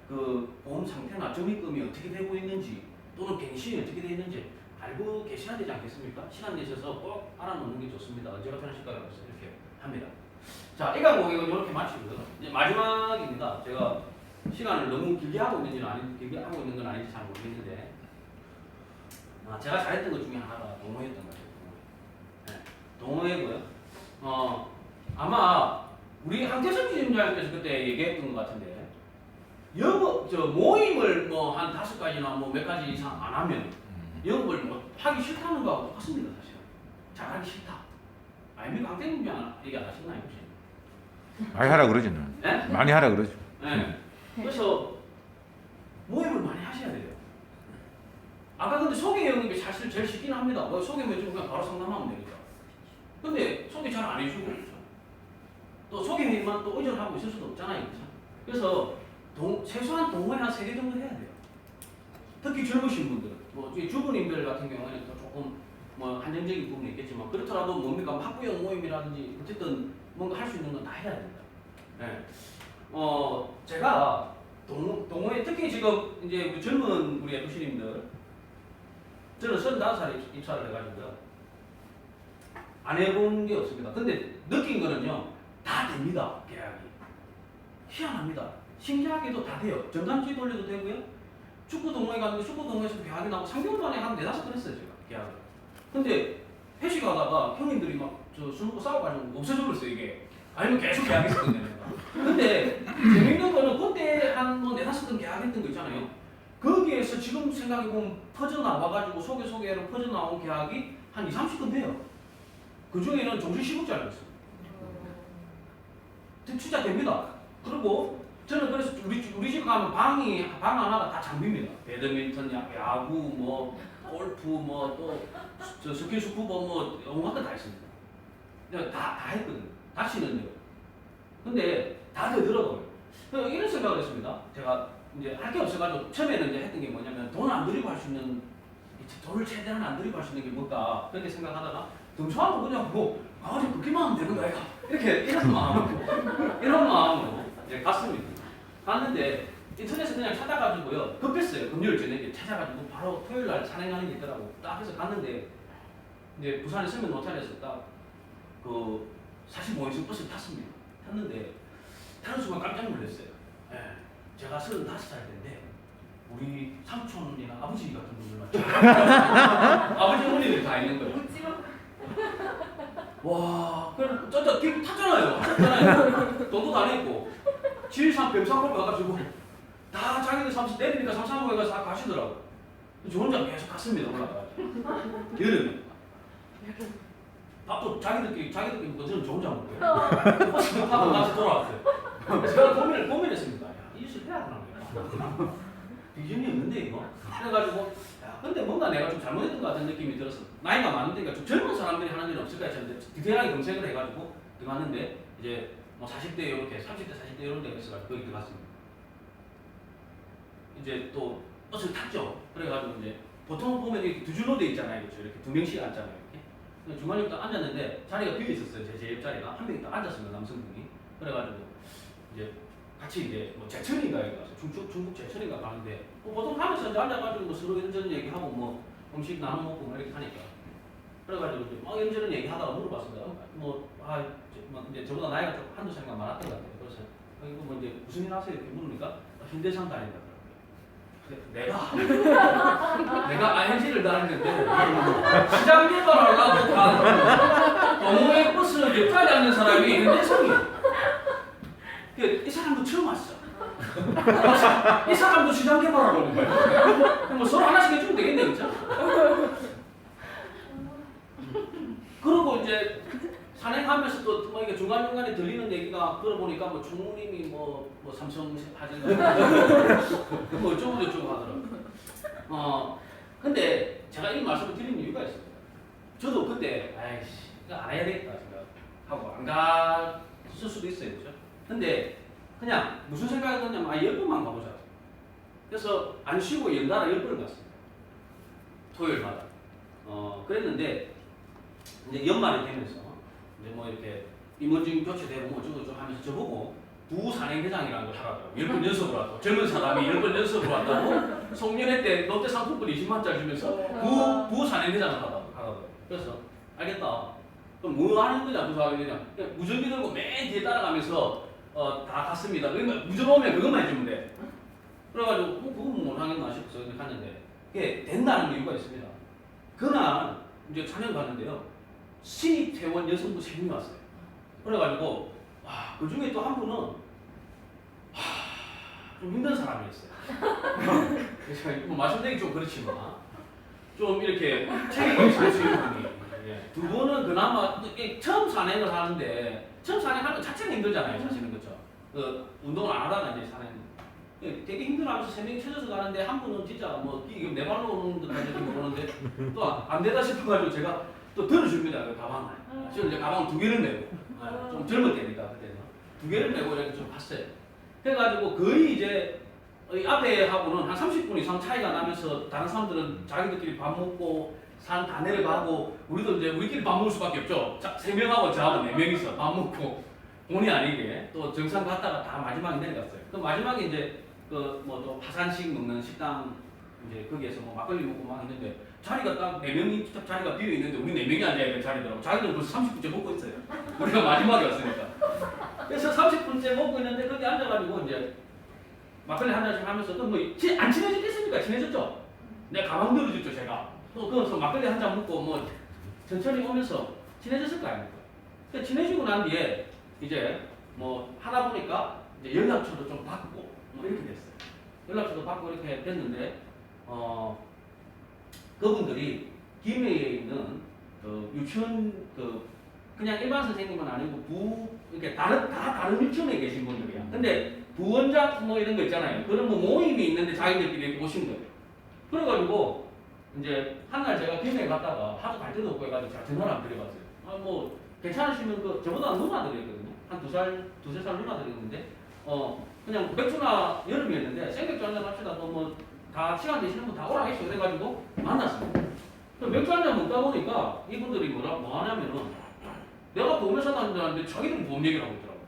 [SPEAKER 1] 그 보험 상태나 적립금이 어떻게 되고 있는지, 또는 갱신이 어떻게 되어 있는지 알고 계셔야 되지 않겠습니까? 시간 내셔서 꼭 알아놓는 게 좋습니다. 언제가 편하실까요? 그래서 이렇게 합니다. 자, 이 과목은 이렇게 마치고요. 이제 마지막입니다. 제가 시간을 너무 길게 하고 있는지는 길게 하고 있는 건 아닌지 잘 모르겠는데, 제가 잘했던 것 중에 하나가 동호회였던 것 같아요. 네, 동호회고요. 아마 우리 한태석 지점장님께서 그때 얘기했던 것 같은데, 모임을 뭐 한 5가지나 뭐 몇 가지 이상 안 하면 영업을 뭐 하기 싫다는 거하고 똑같습니다, 사실. 잘하기 싫다. 아닙니까? 한태석 지점장 얘기 안 하셨나요, 혹시?
[SPEAKER 6] 많이 하라 그러지 너.
[SPEAKER 1] 네?
[SPEAKER 6] 많이 하라 그러지.
[SPEAKER 1] 네. 그래서 모임을 많이 하셔야 돼요. 아까 근데 소개 영입이 사실 제일 쉽긴 합니다. 뭐 소개만 해주고 그냥 바로 상담하면 되니까. 근데 소개 잘 안 해주고 그렇죠. 또 소개 회의만 또 의존하고 있을 수도 없잖아요. 그렇죠? 그래서 최소한 동호회 한 3개 정도 해야 돼요. 특히 젊으신 분들, 뭐 주부님들 같은 경우에는 또 조금 뭐 한정적인 부분이 있겠지만 그렇더라도 뭡니까 학부형 모임이라든지 어쨌든 뭔가 할 수 있는 건 다 해야 됩니다. 네. 제가 동호회 특히 지금 이제 우리 젊은 우리 FC님들 저는 35살에 입사를 해가지고요. 안 해본 게 없습니다. 근데 느낀 거는요, 다 됩니다, 계약이. 희한합니다. 신기하게도 다 돼요. 전단지 돌려도 되고요. 축구 동호회 갔는데 축구 동호회에서 계약이 나고 3개월 만에 한 4-5번 했어요, 제가 계약을. 근데 회식하다가 형님들이 막 술 먹고 싸워가지고 없어져 버렸어요, 이게. 아니면 계속 계약했었거든요, 내가. 근데 재밌는 거는 그때 한 뭐 4-5번 계약했던 거 있잖아요. 거기에서 지금 생각해보면 퍼져나와가지고 소개로 퍼져나온 계약이 한 20-30건 돼요. 그 중에는 정신 10억짜리 있어요. 진짜 됩니다. 그리고 저는 그래서 우리 집 가면 방 하나가 다 장비입니다. 배드민턴, 야구, 뭐 골프, 뭐 또 스킨스쿠버 뭐 온갖 거 다 있습니다. 내가 다 했거든요. 다시는요. 근데 다 되더라고요. 이런 생각을 했습니다. 제가 이제 할 게 없어가지고 처음에는 이제 했던 게 뭐냐면 돈을 안 들이고 할 수 있는, 돈을 최대한 안 들이고 할 수 있는 게 뭘까 그렇게 생각하다가 등수하고 그냥 뭐 가가지고 그렇게만 하면 되는 거야 이렇게 이런 마음으로 이제 갔습니다. 갔는데 인터넷에 그냥 찾아가지고요, 급했어요. 금요일 저녁에 찾아가지고 바로 토요일 날 산행하는 게 있더라고. 딱 해서 갔는데 이제 부산에 서면 호텔에서 딱 그 45인승 버스를 탔습니다. 탔는데 타는 순간 깜짝 놀랐어요. 예, 제가 35살 때인데 우리 삼촌이나 아버지 같은 분들만 아버지 어머니들이 다 있는 거예요. 와, 그럼 진짜 길 탔잖아요. 하셨잖아요. 돈도 다 냈고 지리산 뱀산골 가가지고 다 자기들 내리니까 삼산호에 가서 다 가시더라고. 저 혼자 계속 갔습니다. 올라가가지고 여름에 밥도 자기들끼리 먹고 저는 저 혼자 먹고요. 버스 타고 같이 돌아왔어요. 제가 고민했습니다. 야, 이 짓을 해야 되나 거야. 비전이 없는데 이거. 그래가지고 야, 근데 뭔가 내가 좀 잘못했던 것 같은 느낌이 들었어. 나이가 많은데 좀 젊은 사람들이 하는 일은 없을까 했는데 디테일하게 검색을 해가지고 들어갔는데 이제 뭐 40대 이렇게 30대 40대 이런 데가 있어가지고 거기 들어갔습니다. 이제 또 버스를 탔죠. 그래가지고 이제 보통 보면 이렇게 두 줄로 돼 있잖아요. 그렇죠? 이렇게 2명씩 앉잖아요. 이렇게. 중간에 딱 앉았는데 자리가 비어 있었어요. 제 옆자리가 한 명이 딱 앉았습니다. 남성분이. 그래가지고 이제 같이 이제 뭐 제천인가 여기 가서 중국 제천인가 가는데 뭐 보통 가면서 이제 앉아가지고 뭐 서로 이런저런 얘기하고 뭐 음식 나눠 먹고 뭐 이렇게 하니까 그래가지고 이제 막 이런저런 얘기하다가 물어봤습니다. 이제 저보다 나이가 좀 한두 살인가 많았던 것 같아요. 그래서 이거 뭐 이제 무슨 일 하세요? 이렇게 물으니까 현대상 다닌다. 내가 ING를 다녔는데 시장 개발을 하고 동호회 버스 옆자리에 앉는 사람이 현대상이에요. 이 사람도 처음 왔어. 이 사람도 시장 개발하러 오는 거예요. 뭐 서로 하나씩 해주면 되겠네, 그죠? 그리고 이제 산행하면서 또 뭐 이게 중간중간에 들리는 얘기가 들어보니까 뭐 총무님이 뭐 삼성 하진가 뭐 어쩌고 저쩌고 하더라고요. 근데 제가 이 말씀을 드리는 이유가 있어요. 저도 그때 아이씨 이거 안 해야 되겠다 생각하고 안 갔을 수도 있어요, 그죠? 근데 그냥 무슨 생각이 드냐면 10번만 가보자. 그래서 안 쉬고 연달아 10번을 갔습니다. 토요일마다. 그랬는데 이제 연말이 되면서 이제 뭐 이렇게 임원진 교체되고 뭐 어쩌고저쩌고 하면서 저보고 부산행회장이라는 걸 하라더라고요. 10번 연속으로 왔다고. 젊은 사람이 10번 연속으로 왔다고 송년회 때 롯데 상품권 20만짜리 주면서 부산행회장을 하라더라고요. 그래서 알겠다. 그럼 뭐 하는 거냐 부산행회장. 무전기 들고 맨 뒤에 따라가면서 다 갔습니다. 그러니까 무전 오면 그것만 해주면 돼. 그래가지고 그건 못 하겠나 싶어서 갔는데 그게 된다는 이유가 있습니다. 그날 이제 촬영 갔는데요. 신입 퇴원 여성분 3명이 왔어요. 그래가지고 그 중에 또 한 분은 좀 힘든 사람이었어요. 그래서 뭐 말씀드리기 좀 그렇지만 좀 이렇게 책임이 있을 수 있는 분이 두 분은 그나마 처음 산행을 하는데 처음 산행하는 것 자체가 힘들잖아요. 사실은 그렇죠. 운동을 안 하다가 이제 산행 되게 힘들어하면서 3명이 쳐져서 가는데 한 분은 진짜 뭐 이게 내 발로 오는 듯한지 모르는데 또 안 되다 싶어가지고 제가 또 들어줍니다. 그 가방을. 저는 이제 가방을 2개를 메고 좀 젊을 때니까 그때는 2개를 메고 이렇게 좀 갔어요. 그래가지고 거의 이제 이 앞에 하고는 한 30분 이상 차이가 나면서 다른 사람들은 자기들끼리 밥 먹고 산 다 내려가고 우리도 이제 우리끼리 밥 먹을 수밖에 없죠. 3명하고 저하고 4명이서 밥 먹고 본의 아니게 또 정상 갔다가 다 마지막에 내려갔어요. 그 마지막에 이제 그 뭐 또 파산식 먹는 식당 이제 거기에서 뭐 막걸리 먹고 막 있는데 자리가 딱 4명이 자리가 비어 있는데 우리 4명이 앉아야 될 자리더라고. 자기들은 벌써 30분째 먹고 있어요. 우리가 마지막에 왔으니까. 그래서 30분째 먹고 있는데 거기 앉아가지고 이제 막걸리 한 잔씩 하면서 또 뭐 안 친해졌겠습니까? 친해졌죠. 내 가방 들어줬죠 제가. 또 거기서 막걸리 한 잔 먹고 뭐 천천히 오면서 친해졌을 거 아닙니까? 그러니까 친해지고 난 뒤에 이제 뭐 하다 보니까 이제 연락처도 좀 받고 뭐 이렇게 됐어요. 연락처도 받고 이렇게 됐는데 그분들이 김해에 있는 유치원 그냥 일반 선생님은 아니고 이렇게 다 다른 유치원에 계신 분들이야. 근데 부원장 뭐 이런 거 있잖아요. 그런 뭐 모임이 있는데 자기들끼리 이렇게 오신 거예요. 그래가지고 이제 한날 제가 김해에 갔다가 하도 갈 데도 없고 해가지고 제가 전화를 안 드려봤어요. 뭐 괜찮으시면 저보다 누나들이거든요. 한 2살, 2~3살 누나들이었는데 그냥 맥주나 여름이었는데 생맥주 한잔 합시다. 또 뭐 다 시간 되시는 분 다 오라 했어. 그래가지고 만났습니다. 맥주 한잔 먹다 보니까 이분들이 뭐 하냐면은 내가 보험회사 다닌다는데 자기들은 보험 얘기를 하고 있더라고.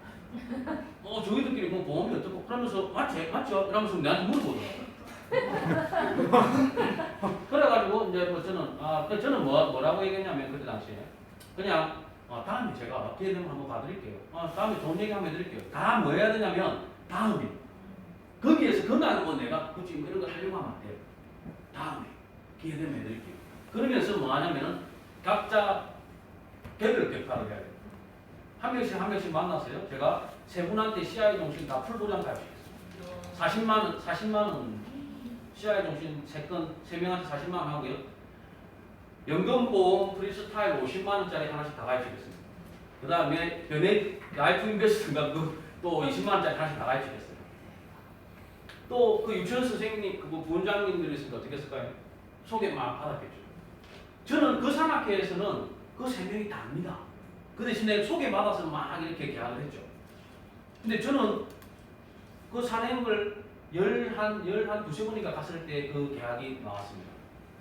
[SPEAKER 1] 저희들끼리 뭐 보험이 어떻고 그러면서 맞죠? 이러면서 나한테 물어보더라고. 그래가지고 이제 뭐 저는 뭐라고 얘기했냐면 그때 당시에 그냥 다음에 제가 기회 되면 한번 봐드릴게요. 다음에 좋은 얘기 한번 해드릴게요. 다 뭐 해야 되냐면 다음에 거기에서 그날은 뭐 내가 굳이 뭐 이런 거 하려고 하면 안 돼요. 다음에 기회 되면 해드릴게요. 그러면서 뭐 하냐면은 각자 개별 격파를 해야 돼요. 한 명씩 만났어요. 제가 세 분한테 CI 종신 다 풀보장 가입시켰습니다. 40만 원 CI 종신 3명한테 40만 원 하고요. 연금보험 프리스타일 50만 원짜리 하나씩 다 가입시켰습니다. 그 다음에 변액 라이프 인베스트인가 또 20만 원짜리 하나씩 다 가입시켰어요. 또 그 유치원 선생님, 그 부원장님들이 있으니까 어떻게 했을까요? 소개 막 받았겠죠. 저는 그 산악회에서는 그 3명이 다 압니다. 그 대신에 소개받아서 막 이렇게 계약을 했죠. 근데 저는 그 산행을 두세 번인가 갔을 때 그 계약이 나왔습니다.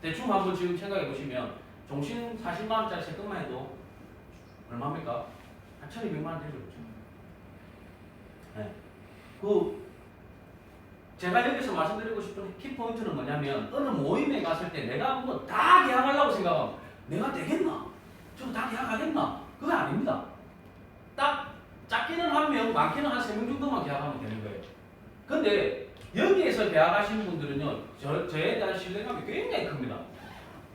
[SPEAKER 1] 대충 한번 지금 생각해 보시면 종신 40만 원짜리 세 건만 해도 얼마입니까? 한 1,200만 원 되죠. 네. 제가 여기서 말씀드리고 싶은 키포인트는 뭐냐면 어느 모임에 갔을 때 내가 뭐 다 계약하려고 생각하면 내가 되겠나? 저거 다 계약하겠나? 그거 아닙니다. 딱 작게는 1명, 많게는 한 3명 정도만 계약하면 되는 거예요. 근데 여기에서 계약하시는 분들은요, 저에 대한 신뢰감이 굉장히 큽니다.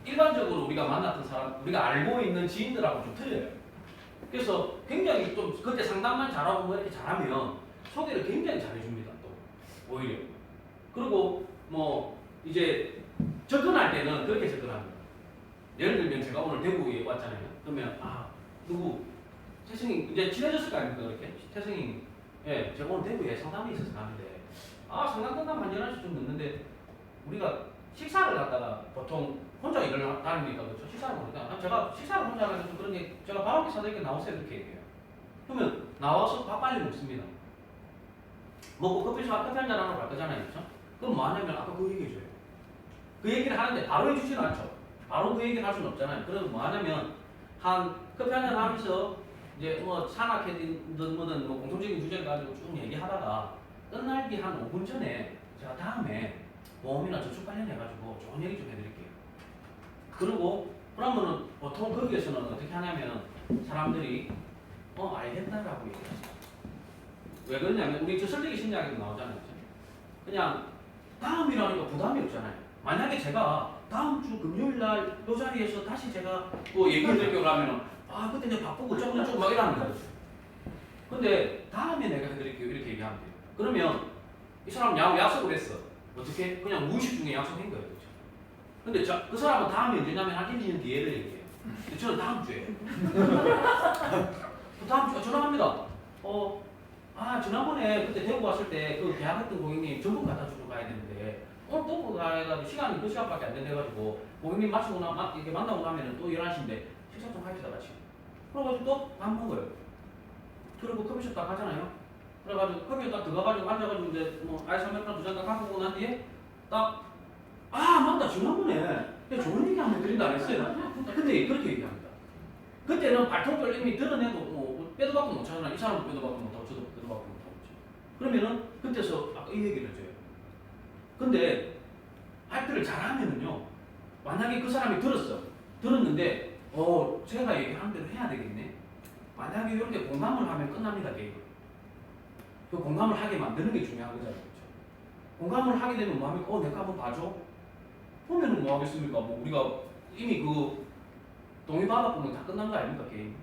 [SPEAKER 1] 일반적으로 우리가 만났던 사람, 우리가 알고 있는 지인들하고 좀 틀려요. 그래서 굉장히 좀 그때 상담만 잘하고 뭐 이렇게 잘하면 소개를 굉장히 잘해줍니다. 또 오히려. 그리고 뭐 이제 접근할 때는 그렇게 접근합니다. 예를 들면 제가 오늘 대구에 왔잖아요. 그러면 누구 태승이 이제 친해졌을 거 아닙니까 그렇게? 태승이 예 제가 오늘 대구에 상담이 있어서 가는데 상담 끝나면 한 11시 좀 늦는데 우리가 식사를 갔다가 보통 혼자 일을 다니니까 그렇죠? 식사를 먹으니까 제가 식사를 혼자 하면 좀 그런 게 제가 밥 한끼 사드릴게 나오세요 이렇게 얘기해요. 그러면 나와서 밥 빨리 먹습니다. 먹고 커피 한잔 하러 갈 거잖아요. 그렇죠? 그럼 뭐 하냐면 아까 그 얘기해줘요. 그 얘기를 하는데 바로 해주지는 않죠. 바로 그 얘기를 할 수는 없잖아요. 그래서 뭐 하냐면 한 커피 한잔 하면서 이제 뭐 산악회든 뭐든 뭐 공통적인 주제를 가지고 쭉 얘기하다가 끝날기 한 5분 전에 제가 다음에 보험이나 저축 관련해가지고 좋은 얘기 좀 해드릴게요. 그리고 그러면은 보통 거기에서는 어떻게 하냐면 사람들이 알겠다라고 얘기하죠. 왜 그러냐면 우리 저 설득의 심리학에도 나오잖아요. 그렇죠? 그냥 다음이라는 거 부담이 없잖아요. 만약에 제가 다음 주 금요일 날 이 자리에서 다시 제가 또 얘기해 드릴게요 하면은 그때 이제 바쁘고 어쩌고 막 이러는 거예요. 근데 다음에 내가 해드릴게요 이렇게 얘기하면 돼요. 그러면 이 사람 약속을 했어. 어떻게? 그냥 무의식 중에 약속한 거예요. 그렇죠? 근데 그 사람은 다음이 언제냐면 한 1, 2년 뒤에를 얘기해요. 근데 저는 다음 주에 다음 주에 전화합니다. 지난번에 그때 대구 왔을 때 그 계약했던 고객님 전부 갖다 주러 가야 되는데 오늘 또 가야가지고 시간이 그 시간밖에 안 된대가지고 고객님 마치고 이렇게 만나고 나면은 또 11시인데 식사 좀 합시다 같이. 그래가지고 또 밥 먹어요. 그리고 커피숍 딱 가잖아요. 그래가지고 커피숍 딱 들어가가지고 앉아가지고 이제 뭐 아이스 아메리카노 2잔 딱 갖고 오고 난 뒤에 딱 맞다 지난번에 좋은 얘기 한번 드린다 안 했어요. 근데 그렇게 얘기합니다. 그때는 발톱을 이미 드러내도 뭐 빼도 박도 못 차잖아요. 이 사람도 빼도 박도 못하고 저도 빼도 박도 못하고. 그러면은 그때서 아까 이 얘기를 해줘요. 근데 발표를 잘하면은요. 만약에 그 사람이 들었는데 제가 얘기한 대로 해야 되겠네. 만약에 이렇게 공감을 하면 끝납니다. 게임. 그 공감을 하게 만드는 게 중요한 거잖아요. 그렇죠? 공감을 하게 되면 뭐 합니까? 내가 한번 봐줘. 보면은 뭐 하겠습니까? 뭐 우리가 이미 그 동의받아 보면 다 끝난 거 아닙니까? 게임.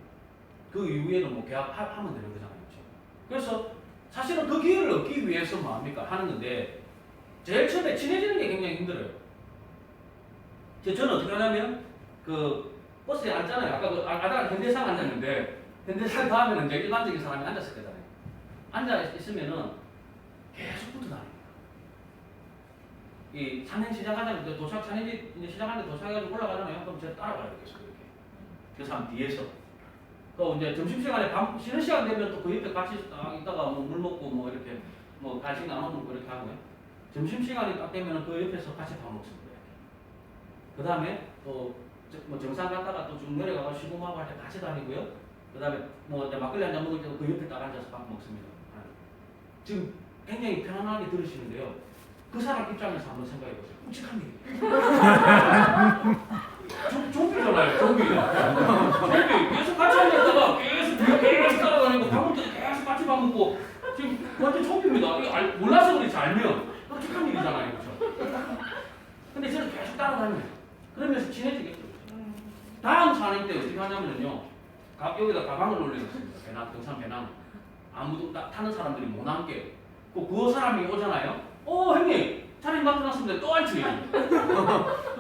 [SPEAKER 1] 그 이후에는 뭐 계약하면 되는 거잖아요. 그렇죠? 그래서 사실은 그 기회를 얻기 위해서 뭐 합니까? 하는 건데 제일 처음에 친해지는 게 굉장히 힘들어요. 저는 어떻게 하냐면 그 버스에 앉잖아요. 아까 현대상 앉았는데 현대상 다음에는 이제 일반적인 사람이 앉았을 거잖아요. 앉아 있으면은 계속 붙어 다닙니다. 이 산행 시작하자면 산행지 이제 시작하는데 도착해가지고 올라가잖아요. 그럼 제가 따라가야 되겠어요. 이렇게. 그 사람 뒤에서. 또 이제 점심시간에 쉬는 시간 되면 또 그 옆에 같이 딱 있다가 뭐 물 먹고 뭐 이렇게 뭐 간식 나눠 먹고 이렇게 하고요. 점심시간이 딱 되면 그 옆에서 같이 밥 먹습니다. 그 다음에 또 뭐 정상 갔다가 또 쭉 내려가서 시공하고 할 때 같이 다니고요. 그 다음에 뭐 막걸리 한잔 먹을 때도 그 옆에 딱 앉아서 밥 먹습니다. 지금 굉장히 편안하게 들으시는데요. 그 사람 입장에서 한번 생각해보세요. 끔찍한 일이에요. 좀비잖아요. 좀비. 계속 같이 앉았다가 계속 따라다니고 밥 먹을 때 계속 같이 밥 먹고 지금 완전 좀비입니다. 이거 몰라서 그렇지 알면 끔찍한 일이잖아요. 그렇죠? 근데 저는 계속 따라다녀요. 그러면서 친해지겠죠. 다음 산행 때 어떻게 하냐면요. 여기다 가방을 올려놓습니다. 등산 배낭. 아무도 타는 사람들이 못 앉게. 그 사람이 오잖아요. 형님 자리 맡겨놨습니다. 또 앉혀요.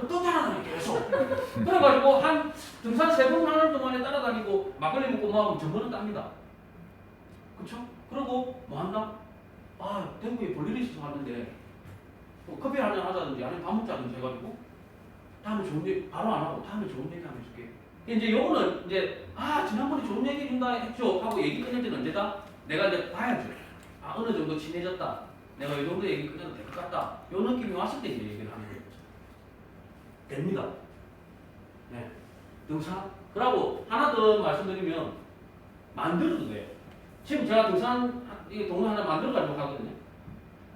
[SPEAKER 1] 또 따라다녀요. 계속. 그래가지고 한 등산 3번 하는 동안에 따라다니고 막걸리 먹고 뭐 하면 전부는 땁니다. 그쵸? 그러고 뭐 한다? 대구에 볼 일이 있어서 왔는데 커피 한잔 하자든지 아니면 밥 먹자든지 해가지고 다음에 좋은 얘기 바로 안 하고 다음에 좋은 얘기 하면 해줄게. 이제 요거는 이제 지난번에 좋은 얘기 해준다 했죠 하고 얘기 끝낼 때는 언제다? 내가 이제 봐야죠. 어느 정도 친해졌다. 내가 이 정도 얘기 끝내도 될 것 같다. 요 느낌이 왔을 때 이제 얘기를 하는 거죠. 됩니다. 네. 등산. 그러고 하나 더 말씀드리면 만들어도 돼요. 지금 제가 등산 이 동호 하나 만들어 가지고 하거든요.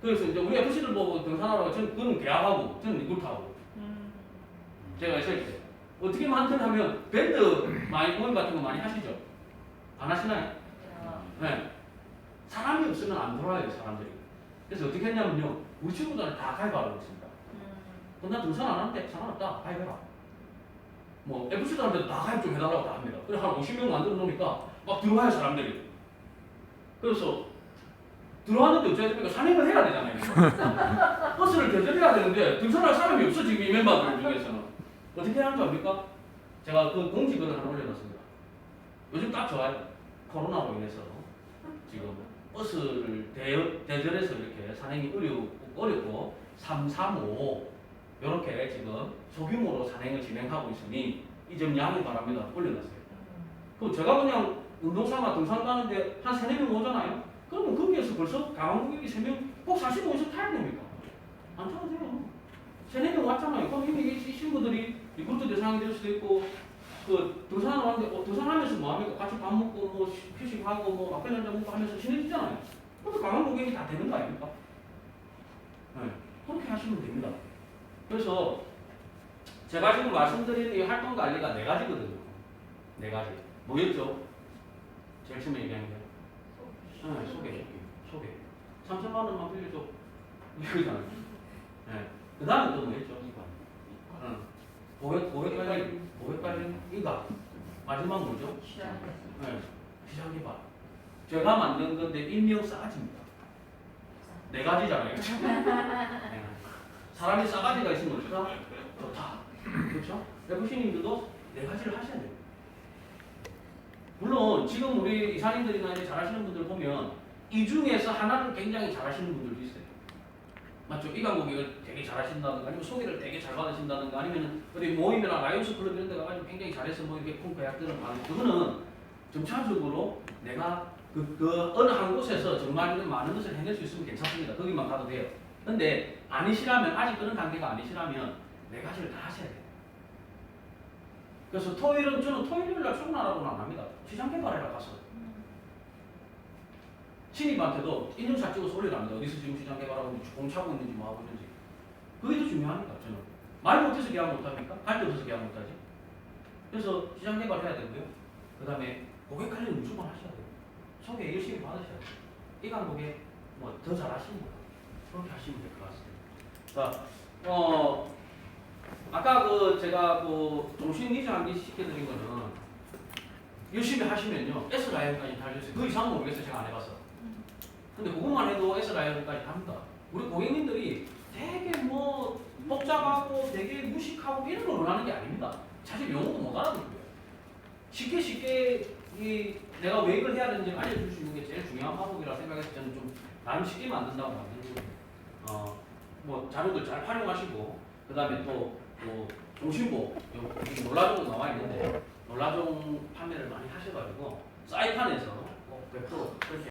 [SPEAKER 1] 그래서 이제 우리 FC들 보고 등산하라고 저는 그건 계약하고 저는 이걸 타고 제가 있을 때 어떻게 만드냐면 밴드 모임 같은 거 많이 하시죠? 안 하시나요? 네. 사람이 없으면 안 돌아요 사람들이. 그래서 어떻게 했냐면요 우리 친구들은 다 가입하라고 했습니다. 그럼 나 등산 안 하는데 상관없다 가입해라. 뭐 FC들한테도 다 가입 좀 해달라고 다 합니다. 그래서 한 50명 만들어 놓으니까 막 들어와요 사람들이. 그래서 들어왔는데 어쩌야 됩니까? 산행을 해야 되잖아요. 버스를 대절해야 되는데 등산할 사람이 없어 지금 이 멤버들 중에서는. 어떻게 하는 줄 압니까? 제가 그 공지글을 하나 올려놨습니다. 요즘 딱 좋아요. 코로나로 인해서 지금 버스를 대절해서 이렇게 산행이 어렵고 335 이렇게 지금 소규모로 산행을 진행하고 있으니 이 점 양해 바랍니다. 올려놨어요. 그럼 제가 그냥 운동삼아 등산 가는데 한 3-4명 오잖아요? 그러면 거기에서 벌써 강원 고객이 3명 꼭 45에서 타야 됩니까? 안 타도 돼요. 3-4명 왔잖아요. 그럼 이미 이 친구들이 리크루트 대상이 될 수도 있고 그 등산을 왔는데 등산하면서 뭐 합니까? 같이 밥 먹고 뭐 휴식하고 뭐 막걸리 한잔 먹고 하면서 친해지잖아요. 그럼 강원 고객이 다 되는 거 아닙니까? 네. 그렇게 하시면 됩니다. 그래서 제가 지금 말씀드린 이 활동 관리가 4가지거든요. 4가지. 뭐였죠? 제일 처음에 얘기한 게. 네, 소개. 3천만 원만 빌려줘. 이거잖아요. 네. 그 다음에 또 뭐였죠? 응. 고객 관리, 이거. 마지막 뭐죠? 네. 시장 개발. 제가 만든 건데 일명 싸가지입니다. 4가지잖아요. 네. 사람이 싸가지가 있으면 어떨까? 좋다. 그렇죠? FC님들도 4가지를 하셔야 돼요. 물론 지금 우리 이사님들이나 이제 잘하시는 분들 보면 이 중에서 하나는 굉장히 잘하시는 분들도 있어요. 맞죠? 이강 고객을 되게 잘하신다든가 아니면 소개를 되게 잘 받으신다든가 아니면 어디 모임이나 라이온스 클럽 이런 데 가가지고 굉장히 잘해서 뭐 이렇게 큰 계약들을 받는 그거는 점차적으로 내가 그 어느 한 곳에서 정말 많은 것을 해낼 수 있으면 괜찮습니다. 거기만 가도 돼요. 근데 아니시라면 아직 그런 단계가 아니시라면 4가지를 다 하셔야 돼요. 그래서 저는 토요일날 출근하라고는 안 합니다. 시장 개발해라 가서. 신입한테도 인증샷 찍어서 올리랍니다. 어디서 지금 시장 개발하고 있는지, 공차고 있는지 뭐 하고 있는지. 그게 더 중요합니다. 저는. 말 못해서 계약 못합니까? 갈 데 없어서 계약 못하지. 그래서 시장 개발해야 되고요. 그 다음에 고객 관리를 무조건 하셔야 돼요. 소개 열심히 받으셔야 돼요. 이강 고객 뭐 더 잘하시는 거예요. 그렇게 하시면 될 것 같습니다. 자, 아까 제가 정신 리즈하기 시켜드린 거는 열심히 하시면요 S라이언까지 달려있어요. 그 이상은 모르겠어요. 제가 안 해봐서. 근데 그것만 해도 S라이언까지 합니다. 우리 고객님들이 되게 뭐 복잡하고 되게 무식하고 이런 걸 원하는 게 아닙니다. 사실 영어도 못 알아듣고요. 쉽게 내가 왜 이걸 해야 되는지 알려줄 수 있는 게 제일 중요한 방법이라 생각해서 저는 좀 나름 쉽게 만든다고 만들고 뭐 자료들 잘 활용하시고 그 다음에 또 종신보 여기 놀라종도 나와 있는데 놀라종 판매를 많이 하셔가지고 사이판에서 100% 그렇게